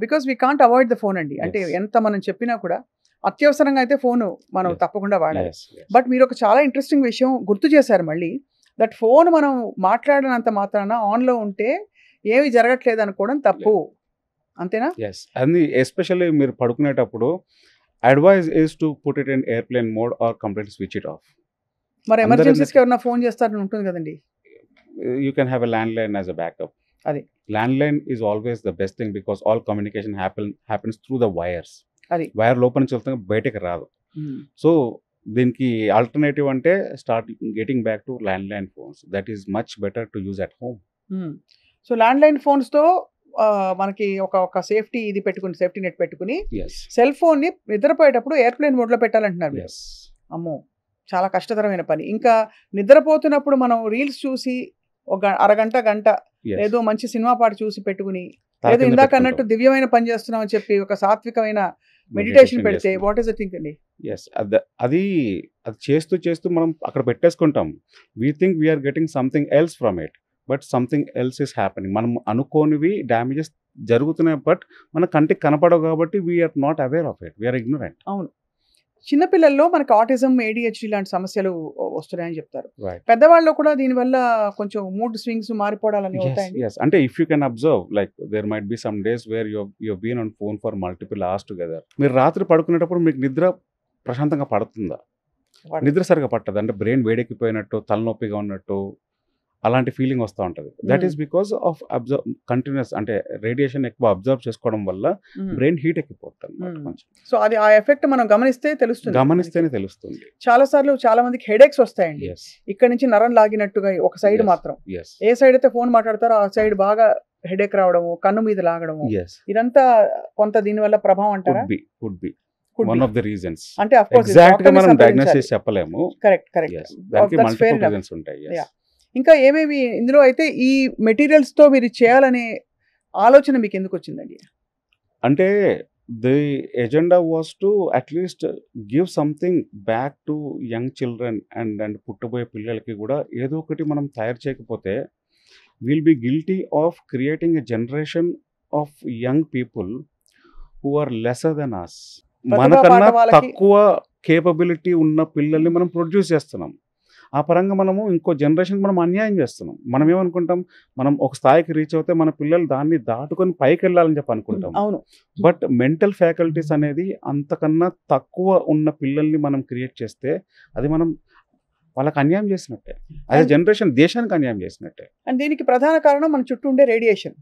[SPEAKER 1] Because we can't avoid the phone అండి. అంటే ఎంత మనం చెప్పినా కూడా అత్యవసరంగా అయితే ఫోన్ మనం తప్పకుండా వాడాలి. బట్ మీరు ఒక చాలా ఇంట్రెస్టింగ్ విషయం గుర్తు చేశారు మళ్ళీ, దట్ ఫోన్ మనం మాట్లాడినంత మాత్రాన ఆన్లో ఉంటే ఏమి జరగట్లేదు అనుకోవడం తప్పు, అంతేనా?
[SPEAKER 2] అది ఎస్పెషల్లీ మీరు పడుకునేటప్పుడు advice is to put it in airplane mode or completely switch it off.
[SPEAKER 1] మరి ఎమర్జెన్సీస్కి ఎవరైనా ఫోన్ చేస్తారని ఉంటుంది కదండి.
[SPEAKER 2] You can have a landline as a backup.
[SPEAKER 1] అది
[SPEAKER 2] landline is always the best thing because all communication happens through the wires.
[SPEAKER 1] అది
[SPEAKER 2] వైర్ లోపల నుంచి వెళ్తే బయటకు రాదు. సో దీనికి ఆల్టర్నేటివ్ అంటే start getting back to landline phones. That is much better to use at home.
[SPEAKER 1] So landline ఫోన్స్తో మనకి ఒక సేఫ్టీ ఇది పెట్టుకుని, సేఫ్టీ నెట్ పెట్టుకుని సెల్ ఫోన్ ని నిద్రపోయేటప్పుడు ఎయిర్ప్లేన్ మోడ్ లో పెట్టాలంటున్నారు. అమ్మో, చాలా కష్టతరమైన పని. ఇంకా నిద్రపోతున్నప్పుడు మనం రీల్స్ చూసి ఒక అరగంట గంట ఏదో మంచి సినిమా పాట చూసి పెట్టుకుని, ఏదో ఇందాక అన్నట్టు దివ్యమైన పని చేస్తున్నాం అని చెప్పి ఒక సాత్వికమైన మెడిటేషన్ పెడితే వాట్ ఈస్ ద థింక్ అండి?
[SPEAKER 2] అది చేస్తూ చేస్తూ మనం అక్కడ పెట్టేసుకుంటాం. We think we're getting something else from it, but something else is happening. మనం అనుకోనివి డ్యామేజెస్ జరుగుతున్నాయి, బట్ మన కంటికి కనపడవు కాబట్టి we're not aware of it, we're ignorant.
[SPEAKER 1] అవును. చిన్నపిల్లల్లో మనకి ఆటిజం, ADHD లాంటి సమస్యలు వస్తున్నాయని చెప్తారు. పెద్దవాళ్ళు కూడా దీనివల్ల కొంచెం మూడ్ స్వింగ్స్ మారిపోవడాలని అవుతాయి.
[SPEAKER 2] అంటే if you can observe, like there might be some days where you been on phone for multiple hours together. మీరు రాత్రి పడుకునేటప్పుడు మీకు నిద్ర ప్రశాంతంగా పడుతుందా? నిద్ర సరిగా పట్టదు. అంటే బ్రెయిన్ వేడెక్కిపోయినట్టు, తలనొప్పిగా ఉన్నట్టు అలాంటి ఫీలింగ్ వస్తూ ఉంటుంది. That is because of continuous అంటే రేడియేషన్ ఎక్కువ అబ్జర్వ్ చేసుకోవడం వల్ల బ్రెయిన్ హీట్ ఎక్కిపోతుంది.
[SPEAKER 1] సో అది ఆ ఎఫెక్ట్ మనం గమనిస్తేనే
[SPEAKER 2] తెలుస్తుంది.
[SPEAKER 1] చాలా సార్లు చాలా మందికి హెడేక్స్ వస్తాయండి. ఇక్కడ నుంచి నరం లాగినట్టుగా ఒక సైడ్ మాత్రం, ఏ సైడ్ అయితే ఫోన్ మాట్లాడతారో ఆ సైడ్ బాగా హెడేక్ రావడము, కన్ను మీద లాగడము, ఇదంతా కొంత దీని వల్ల ప్రభావం అంటారా?
[SPEAKER 2] One of the reasons.
[SPEAKER 1] అంటే of course
[SPEAKER 2] exactly మనం డయాగ్నోసిస్ చెప్పలేము.
[SPEAKER 1] కరెక్ట్.
[SPEAKER 2] దానికి మల్టిపుల్ రీజన్స్ ఉంటాయి.
[SPEAKER 1] ఇంకా ఏమేమి ఇందులో అయితే ఈ మెటీరియల్స్ తో మీరు చేయాలనే ఆలోచన మీకు ఎందుకు వచ్చిందండి?
[SPEAKER 2] అంటే the agenda was to at least give something back to young children and పుట్టబోయే పిల్లలకి కూడా ఏదో ఒకటి మనం తయారు చేయకపోతే will be guilty of creating a generation of young people who are lesser than us. మనకన్నా తక్కువ కేపబిలిటీ ఉన్న పిల్లల్ని మనం ప్రొడ్యూస్ చేస్తున్నాం. ఆ పరంగా మనము ఇంకో జనరేషన్ మనం అన్యాయం చేస్తున్నాం. మనం ఏమనుకుంటాం, మనం ఒక స్థాయికి రీచ్ అవుతే మన పిల్లలు దాన్ని దాటుకొని పైకి వెళ్ళాలని చెప్పి అనుకుంటాం.
[SPEAKER 1] అవును.
[SPEAKER 2] బట్ మెంటల్ ఫ్యాకల్టీస్ అనేది అంతకన్నా తక్కువ ఉన్న పిల్లల్ని మనం క్రియేట్ చేస్తే అది మనం వాళ్ళకి అన్యాయం చేసినట్టే, అదే జనరేషన్ దేశానికి అన్యాయం చేసినట్టే.
[SPEAKER 1] అండ్ దీనికి ప్రధాన కారణం మన చుట్టూ ఉండే రేడియేషన్.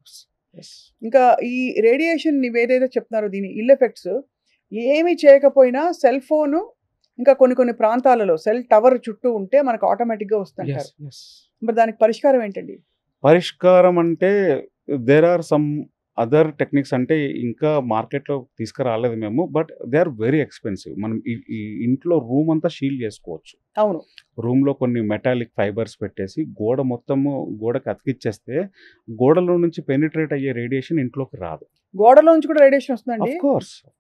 [SPEAKER 1] ఇంకా ఈ రేడియేషన్ ఏదైతే చెప్తున్నారో దీని ఇల్ ఎఫెక్ట్స్ ఏమీ చేయకపోయినా సెల్ ఫోను ఇంకా కొన్ని ప్రాంతాలలో సెల్ టవర్ చుట్టూ ఉంటే మనకు ఆటోమేటిక్గా వస్తుంటారు. మరి దానికి పరిష్కారం ఏంటండి?
[SPEAKER 2] పరిష్కారం అంటే there are some other techniques, అంటే ఇంకా మార్కెట్లో తీసుకురాలేదు మేము, but they are very expensive. మనం ఈ ఇంట్లో రూమ్ అంతా షీల్ చేసుకోవచ్చు.
[SPEAKER 1] అవును.
[SPEAKER 2] రూమ్లో కొన్ని మెటాలిక్ ఫైబర్స్ పెట్టేసి గోడకి అతికిచ్చేస్తే గోడలో నుంచి పెనిట్రేట్ అయ్యే రేడియేషన్ ఇంట్లోకి రాదు.
[SPEAKER 1] గోడలో నుంచి కూడా రేడియేషన్ వస్తుందండి?
[SPEAKER 2] Of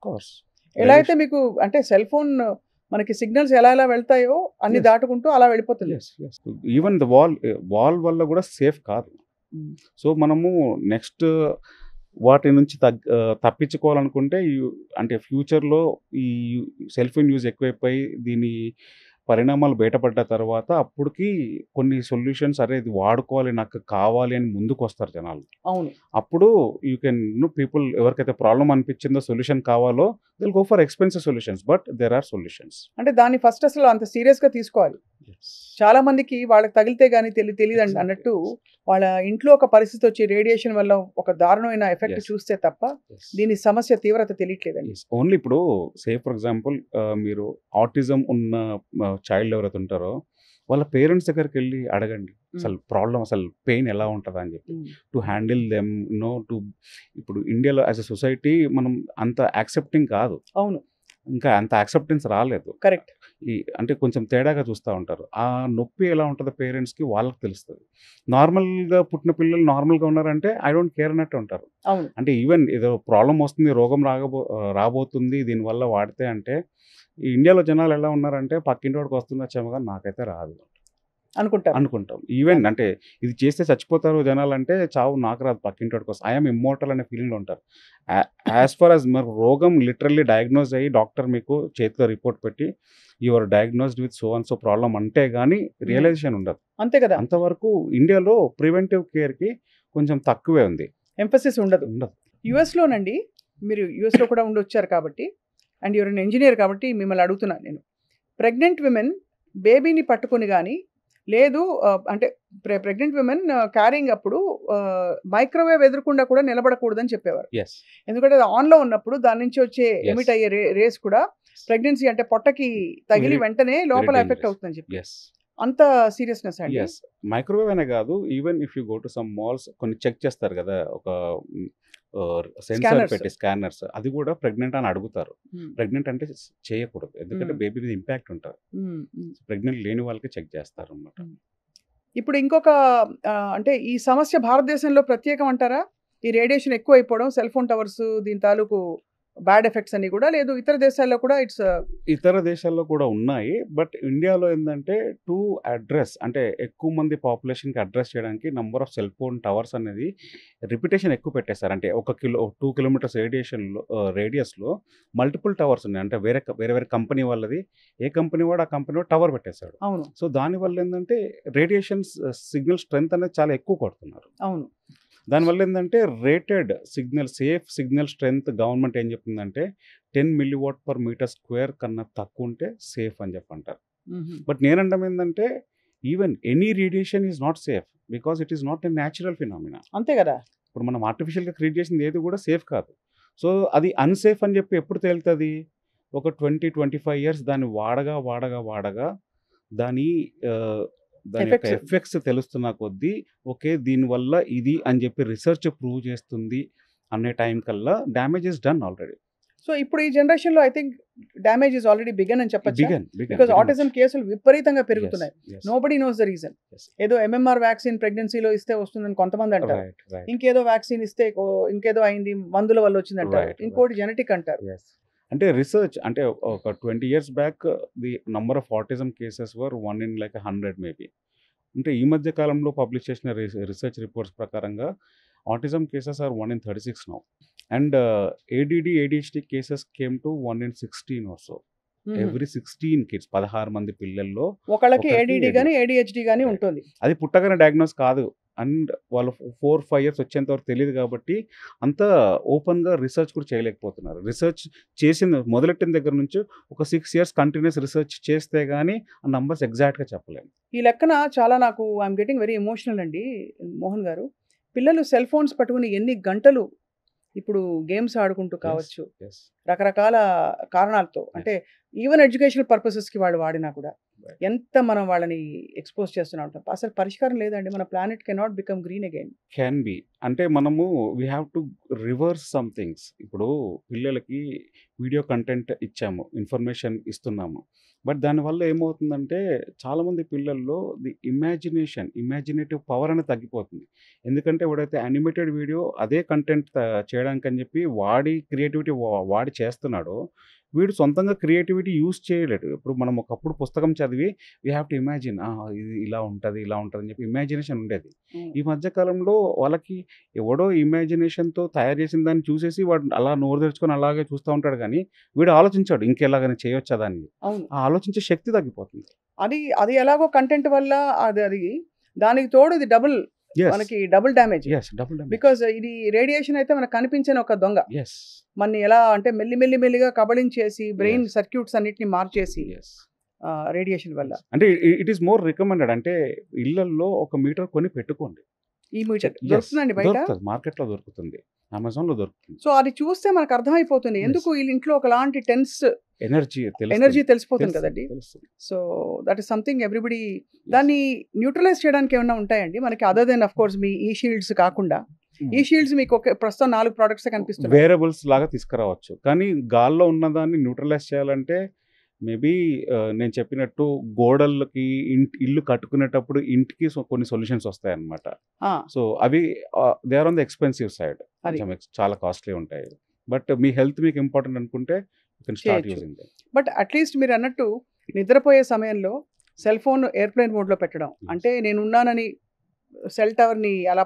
[SPEAKER 2] course.
[SPEAKER 1] ఎలా అయితే మీకు అంటే సెల్ ఫోన్ మనకి సిగ్నల్స్ ఎలా వెళ్తాయో అన్ని దాటుకుంటూ అలా వెళ్ళిపోతుంది.
[SPEAKER 2] ఈవెన్ ద వాల్ వల్ల కూడా సేఫ్ కాదు. సో మనము నెక్స్ట్ వాటి నుంచి తప్పించుకోవాలనుకుంటే అంటే ఫ్యూచర్లో ఈ సెల్ ఫోన్ యూజ్ ఎక్కువైపోయి దీని పరిణామాలు బయటపడ్డ తర్వాత అప్పటికి కొన్ని సొల్యూషన్స్ అరే ఇది వాడుకోవాలి, నాకు కావాలి అని ముందుకొస్తారు జనాలు.
[SPEAKER 1] అవును.
[SPEAKER 2] అప్పుడు యూ కెన్ పీపుల్ ఎవరికైతే ప్రాబ్లమ్ అనిపించిందో, సొల్యూషన్ కావాలో they will go for expensive solutions. But there are solutions.
[SPEAKER 1] అంటే దాన్ని ఫస్ట్ అసలు అంత సీరియస్‌గా తీసుకోవాలి. చాలా మందికి వాళ్ళకి తగిలితే గానీ తెలీదు అన్నట్టు వాళ్ళ ఇంట్లో ఒక పరిస్థితి వచ్చి రేడియేషన్ వల్ల ఒక దారుణమైన ఎఫెక్ట్
[SPEAKER 2] Yes.
[SPEAKER 1] చూస్తే తప్ప
[SPEAKER 2] Yes.
[SPEAKER 1] దీని సమస్య తీవ్రత తెలియట్లేదండి.
[SPEAKER 2] Yes. ఓన్లీ ఇప్పుడు ఫర్ ఎగ్జాంపుల్ మీరు ఆటిజం ఉన్న చైల్డ్ ఎవరైతే ఉంటారో వాళ్ళ పేరెంట్స్ దగ్గరికి వెళ్ళి అడగండి అసలు ప్రాబ్లం, అసలు పెయిన్ ఎలా ఉంటుందా అని చెప్పి. టు హ్యాండిల్ దెమ్ ఇప్పుడు ఇండియాలో యాజ్ అ సొసైటీ మనం అంత యాక్సెప్టింగ్ కాదు,
[SPEAKER 1] అవును,
[SPEAKER 2] ఇంకా అంత యాక్సెప్టెన్స్ రాలేదు.
[SPEAKER 1] కరెక్ట్.
[SPEAKER 2] అంటే కొంచెం తేడాగా చూస్తూ ఉంటారు. ఆ నొప్పి ఎలా ఉంటుందో పేరెంట్స్కి వాళ్ళకి తెలుస్తుంది. నార్మల్గా పుట్టిన పిల్లలు నార్మల్గా ఉన్నారంటే ఐ డోంట్ కేర్ అన్నట్టు ఉంటారు.
[SPEAKER 1] అవును,
[SPEAKER 2] అంటే ఈవెన్ ఏదో ప్రాబ్లం వస్తుంది, రోగం రాబోతుంది దీనివల్ల వాడితే అంటే ఈ ఇండియాలో జనాలు ఎలా ఉన్నారంటే పక్కింటి వాడికి వస్తుందచ్చేమో కానీ నాకైతే రాదు అనుకుంటాం. ఈవెన్ అంటే ఇది చేస్తే చచ్చిపోతారు జనాలు అంటే చావు నాకు రాదు, పక్కింటి వాడికి వస్తుంది, ఐఎమ్ ఇమ్మోర్టల్ అనే ఫీలింగ్లో ఉంటారు. యాజ్ ఫార్ యాజ్ మరి రోగం లిటరల్లీ డయాగ్నోజ్ అయ్యి డాక్టర్ మీకు చేతిలో రిపోర్ట్ పెట్టి your diagnosed with so and so problem అంటే కానీ రియలైజేషన్ ఉండదు.
[SPEAKER 1] అంతే కదా.
[SPEAKER 2] అంతవరకు ఇండియాలో ప్రివెంటివ్ కేర్కి కొంచెం తక్కువే ఉంది,
[SPEAKER 1] ఎంఫసిస్ ఉండదు. యుఎస్లోనండి, మీరు యుఎస్లో కూడా ఉండొచ్చారు కాబట్టి అండ్ యువర్ ఇంజనీర్ కాబట్టి మిమ్మల్ని అడుగుతున్నాను నేను. ప్రెగ్నెంట్ విమెన్ బేబీని పట్టుకొని కానీ లేదు అంటే ప్రెగ్నెంట్ విమెన్ క్యారింగ్ అప్పుడు మైక్రోవేవ్ ఎదురకుండా కూడా నిలబడకూడదని చెప్పేవారు. ఎందుకంటే అది ఆన్లో ఉన్నప్పుడు దాని నుంచి వచ్చే ఎమిట్ అయ్యే రేస్ కూడా ప్రెగ్నెన్సీ అంటే పొట్టకి తగిలి వెంటనే లోపల ఎఫెక్ట్ అవుతుందని చెప్పి. అంత సీరియస్నెస్ అండి.
[SPEAKER 2] మైక్రోవేవ్ అనే కాదు, even if you go to some malls కొన్ని చెక్ చేస్తారు కదా, ఒక సెన్సార్ పెట్టి స్కానర్స్, అది కూడా ప్రెగ్నెంట్ అని అడుగుతారు. ప్రెగ్నెంట్ అంటే చేయకూడదు, ఎందుకంటే బేబీ మీద ఇంపాక్ట్ ఉంటుంది. ప్రెగ్నెంట్ లేని వాళ్ళకి చెక్ చేస్తారు అన్నమాట.
[SPEAKER 1] ఇప్పుడు ఇంకొక అంటే ఈ సమస్య భారతదేశంలో ప్రత్యేకం అంటారా? ఈ రేడియేషన్ ఎక్కువ అయిపోవడం, సెల్ ఫోన్ టవర్స్ దీని తాలూకు బ్యాడ్ ఎఫెక్ట్స్ అన్ని కూడా, లేదు ఇతర దేశాల్లో కూడా
[SPEAKER 2] ఇతర దేశాల్లో కూడా ఉన్నాయి. బట్ ఇండియాలో ఏంటంటే టు అడ్రస్ అంటే ఎక్కువ మంది పాపులేషన్కి అడ్రస్ చేయడానికి number of cell phone towers అనేది రిపిటేషన్ ఎక్కువ పెట్టేశారు. అంటే 2 కిలోమీటర్స్ రేడియస్లో మల్టిపుల్ టవర్స్ ఉన్నాయి. అంటే వేరే వేరే కంపెనీ వాళ్ళది, ఏ కంపెనీ వాడు ఆ కంపెనీ టవర్ పెట్టేశాడు.
[SPEAKER 1] అవును.
[SPEAKER 2] సో దానివల్ల ఏంటంటే రేడియేషన్ సిగ్నల్ స్ట్రెంత్ అనేది చాలా ఎక్కువ కొడుతున్నారు.
[SPEAKER 1] అవును.
[SPEAKER 2] దానివల్ల ఏంటంటే rated signal, safe signal strength government ఏం చెప్తుందంటే 10 mW/m² కన్నా తక్కువ ఉంటే సేఫ్ అని చెప్పంటారు. బట్ నేనంటాం ఏంటంటే even any radiation is not safe because it is not a natural phenomena.
[SPEAKER 1] అంతే కదా.
[SPEAKER 2] ఇప్పుడు మనం ఆర్టిఫిషియల్గా క్రియేట్ చేసింది ఏది కూడా సేఫ్ కాదు. సో అది అన్సేఫ్ అని చెప్పి ఎప్పుడు తేలుతుంది? ఒక 20-25 ఇయర్స్ దాన్ని వాడగా దాని యొక్క ఎఫెక్ట్స్ తెలుస్తున్న కొద్దీ ఓకే దీనివల్ల ఇది అని చెప్పి రీసెర్చ్ ప్రూవ్ చేస్తుంది అనే టైం కల్లా damage is done already.
[SPEAKER 1] So ఇప్పుడు ఈ జనరేషన్లో I think damage is already begun అని చెప్పచ్చు. బికాజ్ ఆటిజం కేసులు విపరీతంగా పెరుగుతున్నాయి. Nobody knows the reason. ఏదో MMR వ్యాక్సిన్ ప్రెగ్నెన్సీలో ఇస్తే వస్తుందని కొంతమంది అంటారు, ఇంకేదో వ్యాక్సిన్ ఇస్తే ఇంకేదో అయింది మందుల వల్ల వచ్చిందంటారు, ఇంకోటి జెనెటిక్ అంటారు.
[SPEAKER 2] అంటే రీసెర్చ్ అంటే ఒక 20 years back the number of autism cases were 1 in 100 maybe. అంటే ఈ మధ్య కాలంలో పబ్లిష్ చేసిన రీసెర్చ్ రిపోర్ట్స్ ప్రకారంగా autism cases are 1 in 36 now. And ADHD cases came to 1 in 16 or so. Every 16 kids 16 మంది పిల్లల్లో
[SPEAKER 1] ఒకళ్ళకి ADD కానీ ADHD కానీ ఉంటుంది.
[SPEAKER 2] అది పుట్టగానే డయాగ్నోస్ కాదు, అండ్ వాళ్ళు 4-5 years వచ్చేంత వరకు తెలియదు కాబట్టి అంత ఓపెన్గా రీసెర్చ్ కూడా చేయలేకపోతున్నారు. రీసెర్చ్ మొదలెట్టిన దగ్గర నుంచి ఒక 6 years కంటిన్యూస్ రీసెర్చ్ చేస్తే కానీ ఆ నంబర్స్ ఎగ్జాక్ట్గా చెప్పలేము.
[SPEAKER 1] ఈ లెక్కన చాలా నాకు ఐఎమ్ గెటింగ్ వెరీ ఎమోషనల్ అండి మోహన్ గారు. పిల్లలు సెల్ ఫోన్స్ పట్టుకుని ఎన్ని గంటలు ఇప్పుడు గేమ్స్ ఆడుకుంటూ కావచ్చు, రకరకాల కారణాలతో, అంటే ఈవెన్ ఎడ్యుకేషనల్ పర్పసెస్కి వాళ్ళు వాడినా కూడా ఎంత మనం వాళ్ళని ఎక్స్పోజ్ చేస్తూనే ఉంటాం. అసలు పరిష్కారం లేదండి. మన planet cannot become green again.
[SPEAKER 2] Can be అంటే మనము we have to reverse some things. ఇప్పుడు పిల్లలకి వీడియో కంటెంట్ ఇచ్చాము, ఇన్ఫర్మేషన్ ఇస్తున్నాము, బట్ దానివల్ల ఏమవుతుందంటే చాలామంది పిల్లల్లో ది ఇమాజినేటివ్ పవర్ అనేది తగ్గిపోతుంది. ఎందుకంటే వాడైతే యానిమేటెడ్ వీడియో అదే కంటెంట్ చేయడానికి అని చెప్పి వాడి క్రియేటివిటీ వాడి చేస్తున్నాడో వీడు సొంతంగా క్రియేటివిటీ యూస్ చేయలేడు. ఇప్పుడు మనం ఒకప్పుడు పుస్తకం చదివి వీ హ్యావ్ టు ఇమాజిన్ ఇది ఇలా ఉంటుంది అని చెప్పి ఇమాజినేషన్ ఉండేది. ఈ మధ్య కాలంలో వాళ్ళకి ఎవడో ఇమాజినేషన్తో తయారు చేసిన దాన్ని చూసేసి వాడు అలా నోరు తెరుచుకొని అలాగే చూస్తూ ఉంటాడు, కానీ వీడు ఆలోచించాడు ఇంకెలాగైనా చేయొచ్చా దాన్ని.
[SPEAKER 1] అవును.
[SPEAKER 2] ఆ ఆలోచించే శక్తి తగ్గిపోతుంది.
[SPEAKER 1] అది ఎలాగో కంటెంట్ వల్ల అది దానికి తోడు ఇది డబుల్ మనకి డబుల్ డ్యామేజ్. బికాజ్ ఇది రేడియేషన్ అయితే మనకు కనిపించని ఒక దొంగ మన ఎలా అంటే మెల్లిగా కబళించేసి బ్రెయిన్ సర్క్యూట్స్ అన్నిటిని మార్చేసి రేడియేషన్ వల్ల.
[SPEAKER 2] అంటే ఇట్ ఈస్ మోర్ రికమెండెడ్, అంటే ఇళ్లలో ఒక మీటర్ కొని పెట్టుకోండి.
[SPEAKER 1] ఈ మీటర్ దొరుకుతుందండి బయట,
[SPEAKER 2] మార్కెట్ లో దొరుకుతుంది, అమెజాన్ లో దొరుకుతుంది.
[SPEAKER 1] సో అది చూస్తే మనకు అర్థమైపోతుంది ఎందుకు వీళ్ళ ఇంట్లో ఒకలాంటి టెన్స్
[SPEAKER 2] ఎనర్జీ
[SPEAKER 1] తెలిసిపోతుంది కదండి. So that is something everybody దాన్ని న్యూట్రలైజ్ చేయడానికి ఏమైనా ఉంటాయండి మనకి అదర్ దెన్ ఆఫ్ కోర్స్ మీ ఈ షీల్డ్స్ కాకుండా? ఈ షీల్డ్స్ మీకు ప్రస్తుతం 4 products కనిపిస్తుంది.
[SPEAKER 2] వేరబుల్స్ లాగా తీసుకురావచ్చు, కానీ గాల్లో ఉన్నదాన్ని న్యూట్రలైజ్ చేయాలంటే మేబీ నేను చెప్పినట్టు గోడలకి ఇల్లు కట్టుకునేటప్పుడు ఇంటికి కొన్ని సొల్యూషన్స్ వస్తాయి అన్నమాట. సో అవి they are on the expensive side, చాలా కాస్ట్లీ ఉంటాయి. బట్ మీ హెల్త్ మీకు ఇంపార్టెంట్ అనుకుంటే you can start using them.
[SPEAKER 1] But at least మీరు అన్నట్టు నిద్రపోయే సమయంలో సెల్ ఫోన్ ఎయిర్ప్లేన్ మోడ్లో పెట్టడం, అంటే నేనున్నానని సెల్ టవర్ని అలా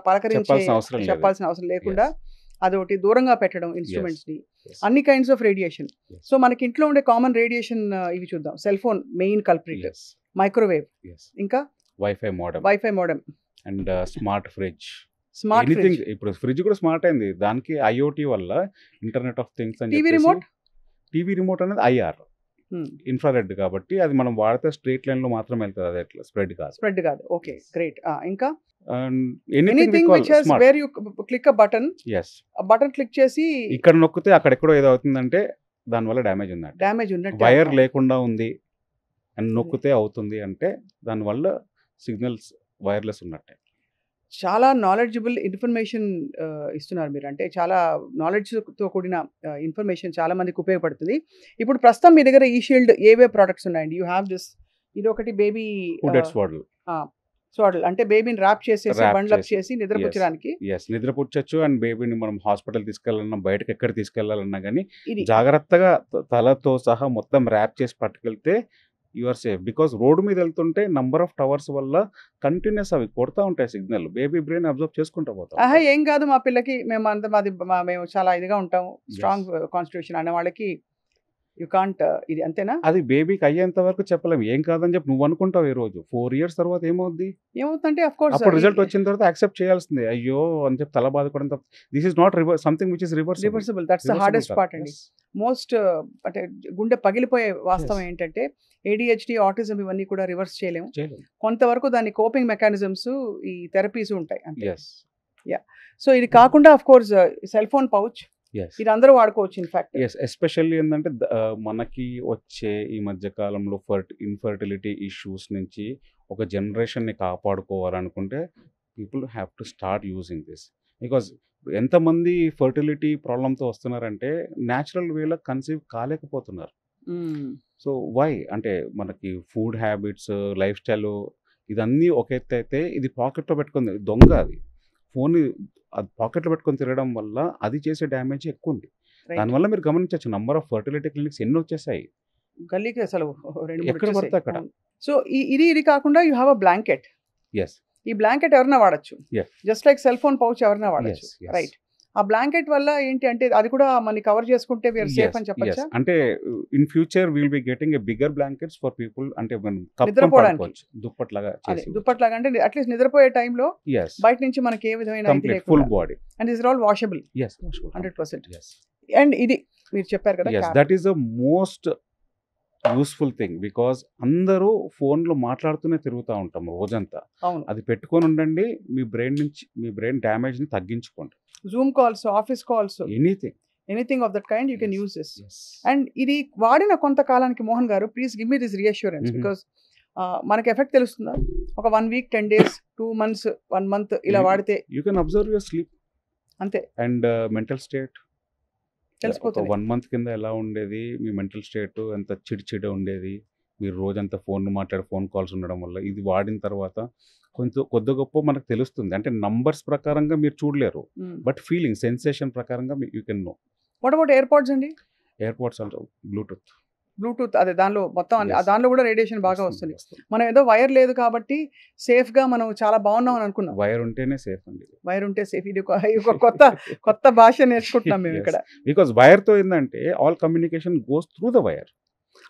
[SPEAKER 1] చెప్పాల్సిన అవసరం లేకుండా అదొకటి దూరంగా పెట్టడం ఇన్స్ట్రుమెంట్స్ ని, అన్ని కైండ్స్ ఆఫ్ రేడియేషన్. సో మనకి ఇంట్లో ఉండే కామన్ రేడియేషన్ ఇవి చూద్దాం. Cell phone main culprit, microwave, ఇంకా WiFi modem
[SPEAKER 2] and smart fridge. ఇప్పుడు ఫ్రిడ్జ్ కూడా స్మార్ట్ అయింది, దానికి IoT వల్ల ఇంటర్నెట్ ఆఫ్ థింగ్స్ అని. టీవీ రిమోట్ అనేది IR ఇన్ఫ్రారెడ్ కాబట్టి అది మనం వాడితే స్ట్రైట్ లైన్ లో మాత్రం వెళ్తుంది, అది ఎట్లా స్ప్రెడ్ కాదు. Okay, great. ఇంకా anything which has where you click a button, button click చేసి ఇక్కడ నొక్కితే అక్కడెక్కడో ఏదో అవుతుందంటే దానివల్ల డ్యామేజ్ ఉన్నట్టు. వైర్ లేకుండా ఉంది అని నొక్కితే అవుతుంది అంటే దానివల్ల సిగ్నల్స్ వైర్లెస్ ఉన్నట్టే. చాలా నాలెడ్జబుల్ ఇన్ఫర్మేషన్ ఇస్తున్నారు మీరు, అంటే చాలా నాలెడ్జ్తో కూడిన ఇన్ఫర్మేషన్ చాలా మందికి ఉపయోగపడుతుంది. ఇప్పుడు ప్రస్తుతం మీ దగ్గర ఈ షీల్డ్ ఏవే ప్రోడక్ట్స్ ఉన్నాయండి? యూ హ్యావ్ దిస్, ఇది ఒకటి బేబీ స్వాడల్, అంటే బేబీని ర్యాప్ చేసేసి బండ్లప్ చేసి నిద్రపుచ్చడానికి. నిద్రపుచ్చచ్చు, అండ్ బేబీని మనం హాస్పిటల్ తీసుకెళ్ళాలన్నా బయటకు ఎక్కడ తీసుకెళ్లాలన్నా కానీ జాగ్రత్తగా తలతో సహా మొత్తం ర్యాప్ చేసి పట్టుకెళ్తే you are safe. Because road మీద వెళ్తుంటే నంబర్ ఆఫ్ టవర్స్ వల్ల కంటిన్యూస్ అవి కొడతా ఉంటాయి సిగ్నల్, బేబీ బ్రెయిన్ అబ్జర్వ్ చేసుకుంటా పోతాం. ఏం కాదు మా పిల్లకి, మేము చాలా ఇదిగా ఉంటాం, స్ట్రాంగ్ కాన్స్టిట్యూషన్ అనే వాళ్ళకి యూ కాంట్, ఇది అంతేనా? అది బేబీకి అయ్యేంత వరకు చెప్పలేము, ఏం కాదని చెప్పి నువ్వు అనుకుంటావు. ఈ రోజు 4 years తర్వాత ఏమవుతుందంటే అఫ్ కోర్స్ అప్పుడు రిజల్ట్ వచ్చిన తర్వాత యాక్సెప్ట్ చేయాల్సిందే, అయ్యో అని చెప్పి తల బాధపడడం తప్ప. This is not something which is reversible. That's the hardest part అండి. మోస్ట్ అంటే గుండె పగిలిపోయే వాస్తవం ఏంటంటే ADHD, ఆటిజం ఇవన్నీ కూడా రివర్స్ చేయలేము. కొంతవరకు దాని కోపింగ్ మెకానిజమ్స్ ఈ థెరపీస్ ఉంటాయి అంతే. సో ఇది కాకుండా of course cell phone pouch ఇది అందరూ వాడుకోవచ్చు. ఇన్ఫాక్ట్ ఎస్పెషల్లీ ఏంటంటే మనకి వచ్చే ఈ మధ్య కాలంలో ఇన్ఫర్టిలిటీ ఇష్యూస్ నుంచి ఒక జనరేషన్ని కాపాడుకోవాలనుకుంటే people have to start using this. Because ఎంతమంది ఫర్టిలిటీ ప్రాబ్లంతో వస్తున్నారంటే న్యాచురల్ వేలో కన్సీవ్ కాలేకపోతున్నారు. సో వై అంటే మనకి ఫుడ్ హ్యాబిట్స్, లైఫ్ స్టైల్ ఇదన్నీ ఒక ఎత్తు అయితే ఇది పాకెట్లో పెట్టుకుంది దొంగ, అది ఫోన్ అది పాకెట్లో పెట్టుకొని తిరగడం వల్ల అది చేసే డ్యామేజ్ ఎక్కువ ఉంది. దానివల్ల మీరు గమనించవచ్చు నంబర్ ఆఫ్ ఫర్టిలిటీ క్లినిక్స్ ఎన్ని వచ్చేసాయి గల్లీకి, అసలు ఎక్కడ పడితే అక్కడ. సో ఇది కాకుండా యూ హ్యావ్ అ బ్లాంకెట్. ఈ బ్లాంకెట్ ఎవరైనా వాడచ్చు, just like cell phone pouch ఎవరైనా వాడచ్చు, రైట్? ఆ బ్లాంకెట్ వల్ల ఏంటి అంటే అది కూడా మనని కవర్ చేసుకుంటే వీఆర్ సేఫ్ అని చెప్పొచ్చా? అంటే in future will be getting a bigger blankets for people, అంటే నిద్రపోవడానికి దుప్పట్లాగా అంటే అట్లీస్ట్ నిద్రపోయే టైంలో బయట నుంచి మనకి ఏ విధమైన full body, and this are all washable 100%. అండ్ ఇది మీరు చెప్పారు కదా, that is the most useful thing. Because అందరూ ఫోన్లో మాట్లాడుతూనే తిరుగుతూ ఉంటాం రోజంతా. అది పెట్టుకొని ఉండండి, మీ బ్రెయిన్ డ్యామేజ్ ని తగ్గించుకోండి. Zoom calls, office calls, anything of that kind you can use this. And ఇది వాడిన కొంతకాలానికి మోహన్ గారు please give me this reassurance, because మనకి ఎఫెక్ట్ తెలుస్తుందా? ఒక 1 week, 10 days, 2 months, 1 month ఇలా వాడితే you can observe your sleep అంతే, అండ్ మెంటల్ స్టేట్ తెలిసిపోతుంది. 1 month కింద ఎలా ఉండేది మీ మెంటల్ స్టేట్, ఎంత చిడిచిడ ఉండేది, మీరు రోజంతా ఫోన్ కాల్స్ ఉండడం వల్ల. ఇది వాడిన తర్వాత కొద్ది గొప్ప మనకు తెలుస్తుంది, అంటే నంబర్స్ ప్రకారంగా మీరు చూడలేరు, బట్ ఫీలింగ్ సెన్సేషన్ ప్రకారంగా you can know. What about AirPods అండి? ఎయిర్పోర్ట్స్ ఆల్సో
[SPEAKER 1] బ్లూటూత్ అదే దానిలో మొత్తం
[SPEAKER 2] Yes.
[SPEAKER 1] దానిలో కూడా రేడియేషన్ బాగా వస్తుంది. మనం ఏదో వైర్ లేదు కాబట్టి సేఫ్గా మనం చాలా బాగున్నాం అని అనుకున్నాం.
[SPEAKER 2] వైర్ ఉంటేనే సేఫ్ అండి.
[SPEAKER 1] వైర్ ఉంటే సేఫ్. ఇది ఒక కొత్త భాష నేర్చుకుంటున్నాం మేము ఇక్కడ.
[SPEAKER 2] బికాస్ వైర్ తో ఏంటంటే all communication goes through the wire.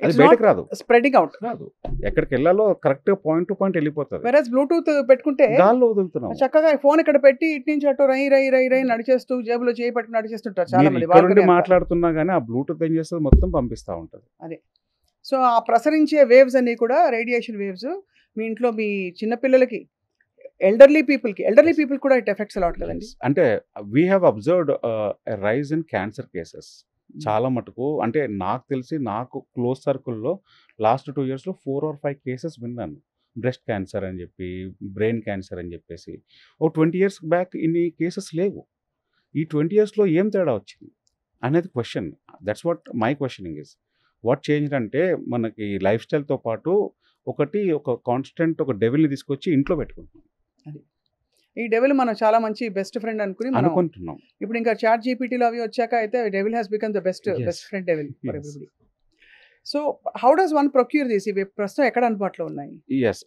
[SPEAKER 2] అది
[SPEAKER 1] It's
[SPEAKER 2] బయటకు
[SPEAKER 1] not
[SPEAKER 2] రాదు.
[SPEAKER 1] Spreading out.
[SPEAKER 2] రాదు. ఎక్కడికి వెళ్ళాలో కరెక్ట్ పాయింట్ టు పాయింట్ వెళ్ళిపోతుంది.
[SPEAKER 1] వెరస్ బ్లూటూత్ పెట్టుకుంటే
[SPEAKER 2] గాల్లో వదులుతున్నాం.
[SPEAKER 1] చక్కగా ఫోన్ ఇక్కడ పెట్టి ఇటు నుంచి అటు రై రై రై రై నడిచేస్తూ జేబులో చేయి పట్టుకుని నడిచేస్తుంటారు చాలా
[SPEAKER 2] మీరు
[SPEAKER 1] మంది.
[SPEAKER 2] ఇక్కడ నుండి
[SPEAKER 1] balcony అంతా.
[SPEAKER 2] మాట్లాడుతున్నా గానీ ఆ బ్లూటూత్ ఏం చేస్తుంది మొత్తం పంపిస్తా ఉంటది.
[SPEAKER 1] సో ఆ ప్రసరించే వేవ్స్ అన్ని కూడా రేడియేషన్ వేవ్స్ మీ ఇంట్లో మీ చిన్నపిల్లలకి ఎల్డర్లీ పీపుల్ కూడా ఇట్ ఎఫెక్ట్స్ అలాట్ కదండి.
[SPEAKER 2] అంటే we have observed rise in cancer cases చాలా మటుకు. అంటే నాకు తెలిసి నాకు క్లోజ్ సర్కిల్లో లాస్ట్ 2 yearsలో 4 or 5 కేసెస్ విన్నాను. బ్రెస్ట్ క్యాన్సర్ అని చెప్పి, బ్రెయిన్ క్యాన్సర్ అని చెప్పేసి. ఓ 20 years బ్యాక్ ఇన్ని కేసెస్ లేవు. ఈ 20 yearsలో ఏం తేడా వచ్చింది అనేది question. That's what my questioning is. What change అంటే మనకి లైఫ్ స్టైల్తో పాటు ఒక కాన్స్టెంట్ ఒక డెవిల్ని తీసుకొచ్చి ఇంట్లో పెట్టుకుంటున్నాం
[SPEAKER 1] ఈ డెవిల్ మనం చాలా మంచి బెస్ట్ ఫ్రెండ్ అనుకుని మనం
[SPEAKER 2] అనుకుంటున్నాం.
[SPEAKER 1] ఇప్పుడు ఇంకా చాట్ జీపీటీలో అవి వచ్చాక అయితే devil has become the best friend devil for
[SPEAKER 2] Yes.
[SPEAKER 1] Everybody. So how does one procure this? ఇవి ప్రస్తుతం ఎక్కడ అందుబాటులో ఉన్నాయి?
[SPEAKER 2] Yes,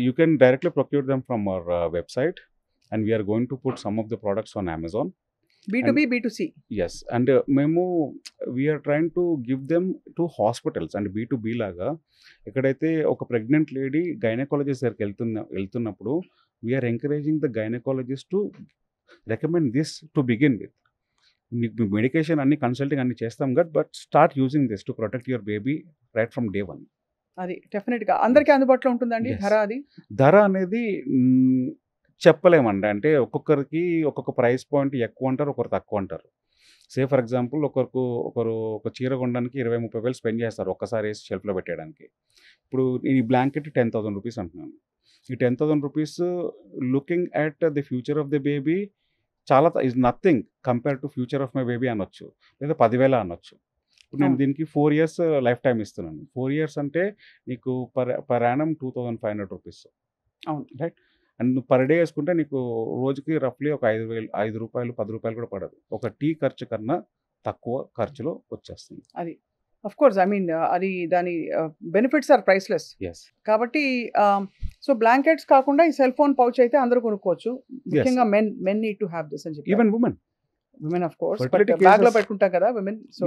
[SPEAKER 2] you can directly procure them from our website, and we are going to put some of the products on Amazon.
[SPEAKER 1] B2B, B2C.
[SPEAKER 2] Yes, and we are trying to give them to hospitals and B2B లాగా. ఎక్కడైతే ఒక ప్రెగ్నెంట్ లేడీ గైనకాలజిస్ట్ దగ్గరికి వెళ్తున్నప్పుడు we're encouraging the gynaecologist to recommend this to begin with. మీకు మెడికేషన్ అన్ని కన్సల్టింగ్ అన్ని చేస్తాం but start using this to protect your baby right from day 1.
[SPEAKER 1] అది డెఫినెట్గా అందరికీ అందుబాటులో ఉంటుందండి.
[SPEAKER 2] Yes.
[SPEAKER 1] ధర
[SPEAKER 2] అనేది చెప్పలేమండి. అంటే ఒక్కొక్కరికి ఒక్కొక్క ప్రైస్ పాయింట్ ఎక్కువ అంటారు, ఒకరు తక్కువ అంటారు. సే ఫర్ ఎగ్జాంపుల్ ఒకరు ఒక చీర కొనడానికి 20-30 వేలు స్పెండ్ చేస్తారు ఒక్కసారి వేసి షెల్ఫ్లో పెట్టడానికి. ఇప్పుడు ఈ బ్లాంకెట్ 10,000 రూపీస్ అంటున్నాను. ఈ 10,000 rupees looking at the future of the baby చాలా is nothing compare to future of my baby అనొచ్చు, లేదా 10,000 అనొచ్చు. ఇప్పుడు నేను దీనికి 4 years లైఫ్ టైం ఇస్తున్నాను. 4 years అంటే నీకు పర్ యానం 2,500 రూపీస్.
[SPEAKER 1] అవును.
[SPEAKER 2] రైట్. అండ్ నువ్వు పర్ డే వేసుకుంటే నీకు రోజుకి రఫ్లీ ఒక 5 రూపాయలు 10 రూపాయలు కూడా పడదు. ఒక టీ ఖర్చు కన్నా తక్కువ ఖర్చులో వచ్చేస్తుంది.
[SPEAKER 1] అది అఫ్ కోర్స్ ఐ మీన్ అది దాని బెనిఫిట్స్ ఆర్ ప్రైస్లెస్.
[SPEAKER 2] ఎస్.
[SPEAKER 1] కాబట్టి సో బ్లాంకెట్స్ కాకుండా ఈ సెల్ ఫోన్ పౌచ్ అయితే అందరూ కొనుక్కోవచ్చు. ముఖ్యంగా men need to have this అని చెప్పి.
[SPEAKER 2] Even women
[SPEAKER 1] of course
[SPEAKER 2] Fertility
[SPEAKER 1] bag లో
[SPEAKER 2] cases-
[SPEAKER 1] పెట్టుకుంటాం కదా విమెన్. సో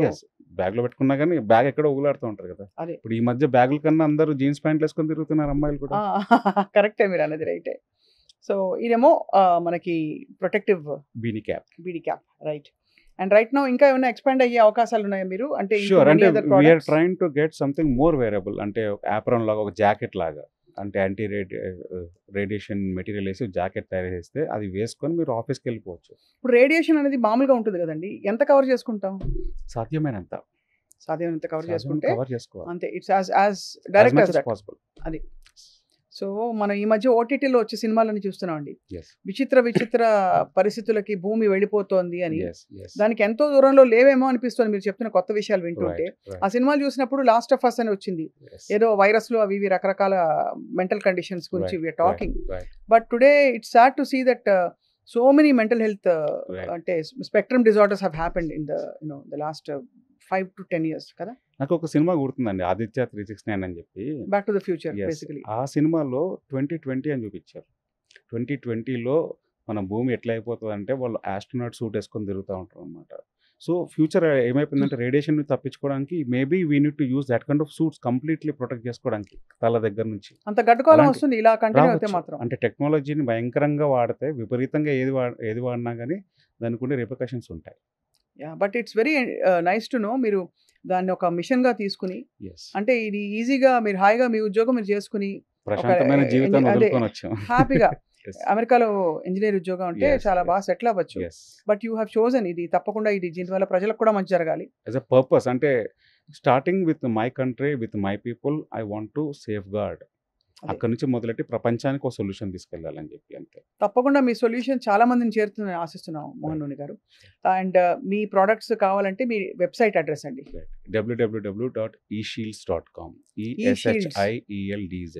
[SPEAKER 2] బ్యాగ్ లో పెట్టుకున్నా కానీ బ్యాగ్ ఎక్కడ ఊగులాడుతూ ఉంటారు కదా.
[SPEAKER 1] అదే.
[SPEAKER 2] ఇప్పుడు ఈ మధ్య బ్యాగుల కన్నా అందరూ జీన్స్ ప్యాంట్లు వేసుకొని తిరుగుతున్నారు అమ్మాయిలు కూడా.
[SPEAKER 1] కరెక్టే మీరు అన్నది రైటే. సో ఇదేమో మనకి ప్రొటెక్టివ్
[SPEAKER 2] బీనీ క్యాప్.
[SPEAKER 1] బీడీ cap right. And right no ఇంకా ఏమైనా ఎక్స్పాండ్ అయ్యే అవకాశాలు ఉన్నాయా మీరు? అంటే
[SPEAKER 2] షూర్. అంటే we're trying to get something more wearable. అంటే ఒక యాప్రాన్ లాగా, ఒక జాకెట్ లాగా, అంటే యాంటీ రేడియేషన్ మెటీరియల్ వేసి జాకెట్ తయారు చేస్తే అది వేసుకొని మీరు ఆఫీస్కి వెళ్ళిపోవచ్చు.
[SPEAKER 1] ఇప్పుడు రేడియేషన్ అనేది మామూలుగా ఉంటుంది కదండి, ఎంత కవర్ చేసుకుంటాం?
[SPEAKER 2] సాధ్యమైనంత
[SPEAKER 1] సాధ్యమైనంత కవర్ చేసుకుంటే
[SPEAKER 2] కవర్ చేసుకోవాలి.
[SPEAKER 1] అంతే. It's as direct as that
[SPEAKER 2] possible.
[SPEAKER 1] అది. సో మనం ఈ మధ్య ఓటీటీలో వచ్చే సినిమాలని చూస్తున్నాం అండి.
[SPEAKER 2] ఎస్
[SPEAKER 1] విచిత్ర పరిస్థితులకి భూమి వెళ్ళిపోతోంది అని.
[SPEAKER 2] Yes yes.
[SPEAKER 1] దానికి ఎంతో దూరంలో లేవేమో అనిపిస్తుంది మీరు చెప్తున్న కొత్త విషయాలు వింటుంటే.
[SPEAKER 2] రైట్
[SPEAKER 1] ఆ సినిమాలు చూసినప్పుడు లాస్ట్ ఆఫ్ అస్ అని వచ్చింది. ఏదో వైరస్లు అవి ఇవి రకరకాల మెంటల్ కండిషన్స్ గురించి we are talking. But today it's sad to see that so many mental health అంటే spectrum disorders have happened in the last 5 to 10 years కదా.
[SPEAKER 2] నాకు ఒక సినిమా గుర్తుందండి, ఆదిత్య 369 అని చెప్పి.
[SPEAKER 1] Back to the future
[SPEAKER 2] Yes.
[SPEAKER 1] Basically.
[SPEAKER 2] ఆ సినిమాలో 2020 అని చూపించారు. 2020లో మన భూమి ఎట్లా అయిపోతుంది అంటే వాళ్ళు ఆస్ట్రోనాట్ సూట్ వేసుకొని తిరుగుతూ ఉంటారు అనమాట. సో ఫ్యూచర్ ఏమైపోయిందంటే రేడియేషన్ తప్పించుకోవడానికి maybe we need to use that kind of suits completely protect చేసుకోవడానికి తల దగ్గర నుంచి.
[SPEAKER 1] అంత గడ్డకాలం
[SPEAKER 2] అలాంటి
[SPEAKER 1] వస్తుంది ఇలా కంటిన్యూ అయితే
[SPEAKER 2] రావచ్చు.
[SPEAKER 1] మాత్రం.
[SPEAKER 2] అంటే టెక్నాలజీని భయంకరంగా వాడితే విపరీతంగా ఏది వాడినా కానీ దానికి ఉండే రిపర్కషన్స్ ఉంటాయి.
[SPEAKER 1] But it's very nice to know మీరు దాన్ని ఒక మిషన్ గా తీసుకుని,
[SPEAKER 2] ఎస్.
[SPEAKER 1] అంటే ఇది ఈజీగా మీరు హాయిగా మీ ఉద్యోగం మీరు చేసుకుని
[SPEAKER 2] ప్రశాంతమైన జీవితాన్ని
[SPEAKER 1] అదే,
[SPEAKER 2] వదులుకొని వచ్చాం.
[SPEAKER 1] హ్యాపీగా
[SPEAKER 2] Yes.
[SPEAKER 1] అమెరికాలో ఇంజనీర్ ఉద్యోగం అంటే
[SPEAKER 2] Yes,
[SPEAKER 1] చాలా
[SPEAKER 2] yes.
[SPEAKER 1] బాగా సెటిల్ అవ్వచ్చు.
[SPEAKER 2] Yes.
[SPEAKER 1] But you have chosen ఇది తప్పకుండా, ఇది దీనివల్ల ప్రజలకు కూడా మంచి జరగాలి.
[SPEAKER 2] As a purpose, అంటే starting with my country, with my people, I want to safeguard.
[SPEAKER 1] అదే.
[SPEAKER 2] అక్కడి నుంచి మొదలెట్టి ప్రపంచానికి ఒక సొల్యూషన్ తీసుకెళ్ళాలని చెప్పి అంతే.
[SPEAKER 1] తప్పకుండా మీ సొల్యూషన్ చాలా మందిని చేరుతుందని ఆశిస్తున్నాం మోహన్ నూనె గారు. అండ్ మీ ప్రోడక్ట్స్ కావాలంటే మీ వెబ్సైట్ అడ్రస్ అండి.
[SPEAKER 2] www.eshields.com. ESHIELDZ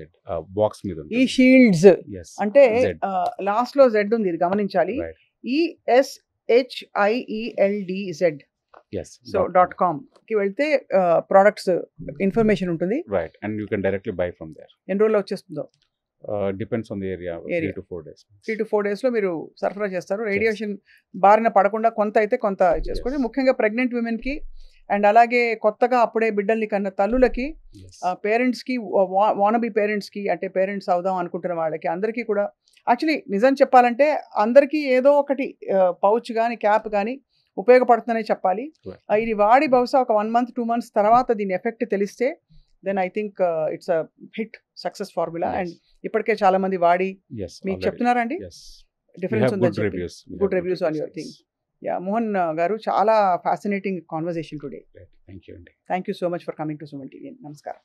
[SPEAKER 2] బాక్స్ మీద
[SPEAKER 1] ఈ షీల్డ్స్
[SPEAKER 2] Yes.
[SPEAKER 1] అంటే
[SPEAKER 2] Z.
[SPEAKER 1] లాస్ట్ లో జెడ్ ఉంది, ఇది గమనించాలి.
[SPEAKER 2] Right.
[SPEAKER 1] ESHIELDZ.
[SPEAKER 2] ఎస్
[SPEAKER 1] సో .com-కి వెళ్తే ప్రోడక్ట్స్ ఇన్ఫర్మేషన్ ఉంటుంది.
[SPEAKER 2] Right, and you can directly buy from there.
[SPEAKER 1] ఎన్ని రోజుల్లో వచ్చేస్తుందో?
[SPEAKER 2] Depends on the area. 3 to 4 days.
[SPEAKER 1] 3 to 4 daysలో మీరు సరఫరా చేస్తారు. రేడియేషన్ బారిన పడకుండా కొంత అయితే కొంత చేసుకోండి. ముఖ్యంగా ప్రెగ్నెంట్ విమెన్కి అండ్ అలాగే కొత్తగా అప్పుడే బిడ్డల్ని కన్న తల్లులకి, పేరెంట్స్కి, వానబీ పేరెంట్స్కి, అంటే పేరెంట్స్ అవుదాం అనుకుంటున్న వాళ్ళకి అందరికీ కూడా యాక్చువల్లీ నిజం చెప్పాలంటే అందరికీ ఏదో ఒకటి పౌచ్ కానీ క్యాప్ కానీ ఉపయోగపడుతుందనే చెప్పాలి. ఇది వాడి బహుశా ఒక 1 month 2 months తర్వాత దీని ఎఫెక్ట్ తెలిస్తే then I think it's a hit success formula. And ఇప్పటికే చాలా మంది వాడి మీకు చెప్తున్నారా అండి డిఫరెన్స్ ఉందని చెప్పి? Good reviews on your thing. Yeah, Mohan గారు, చాలా fascinating conversation today.
[SPEAKER 2] Thank you అండి.
[SPEAKER 1] Thank you so much for coming to Suman TV. నమస్కారం.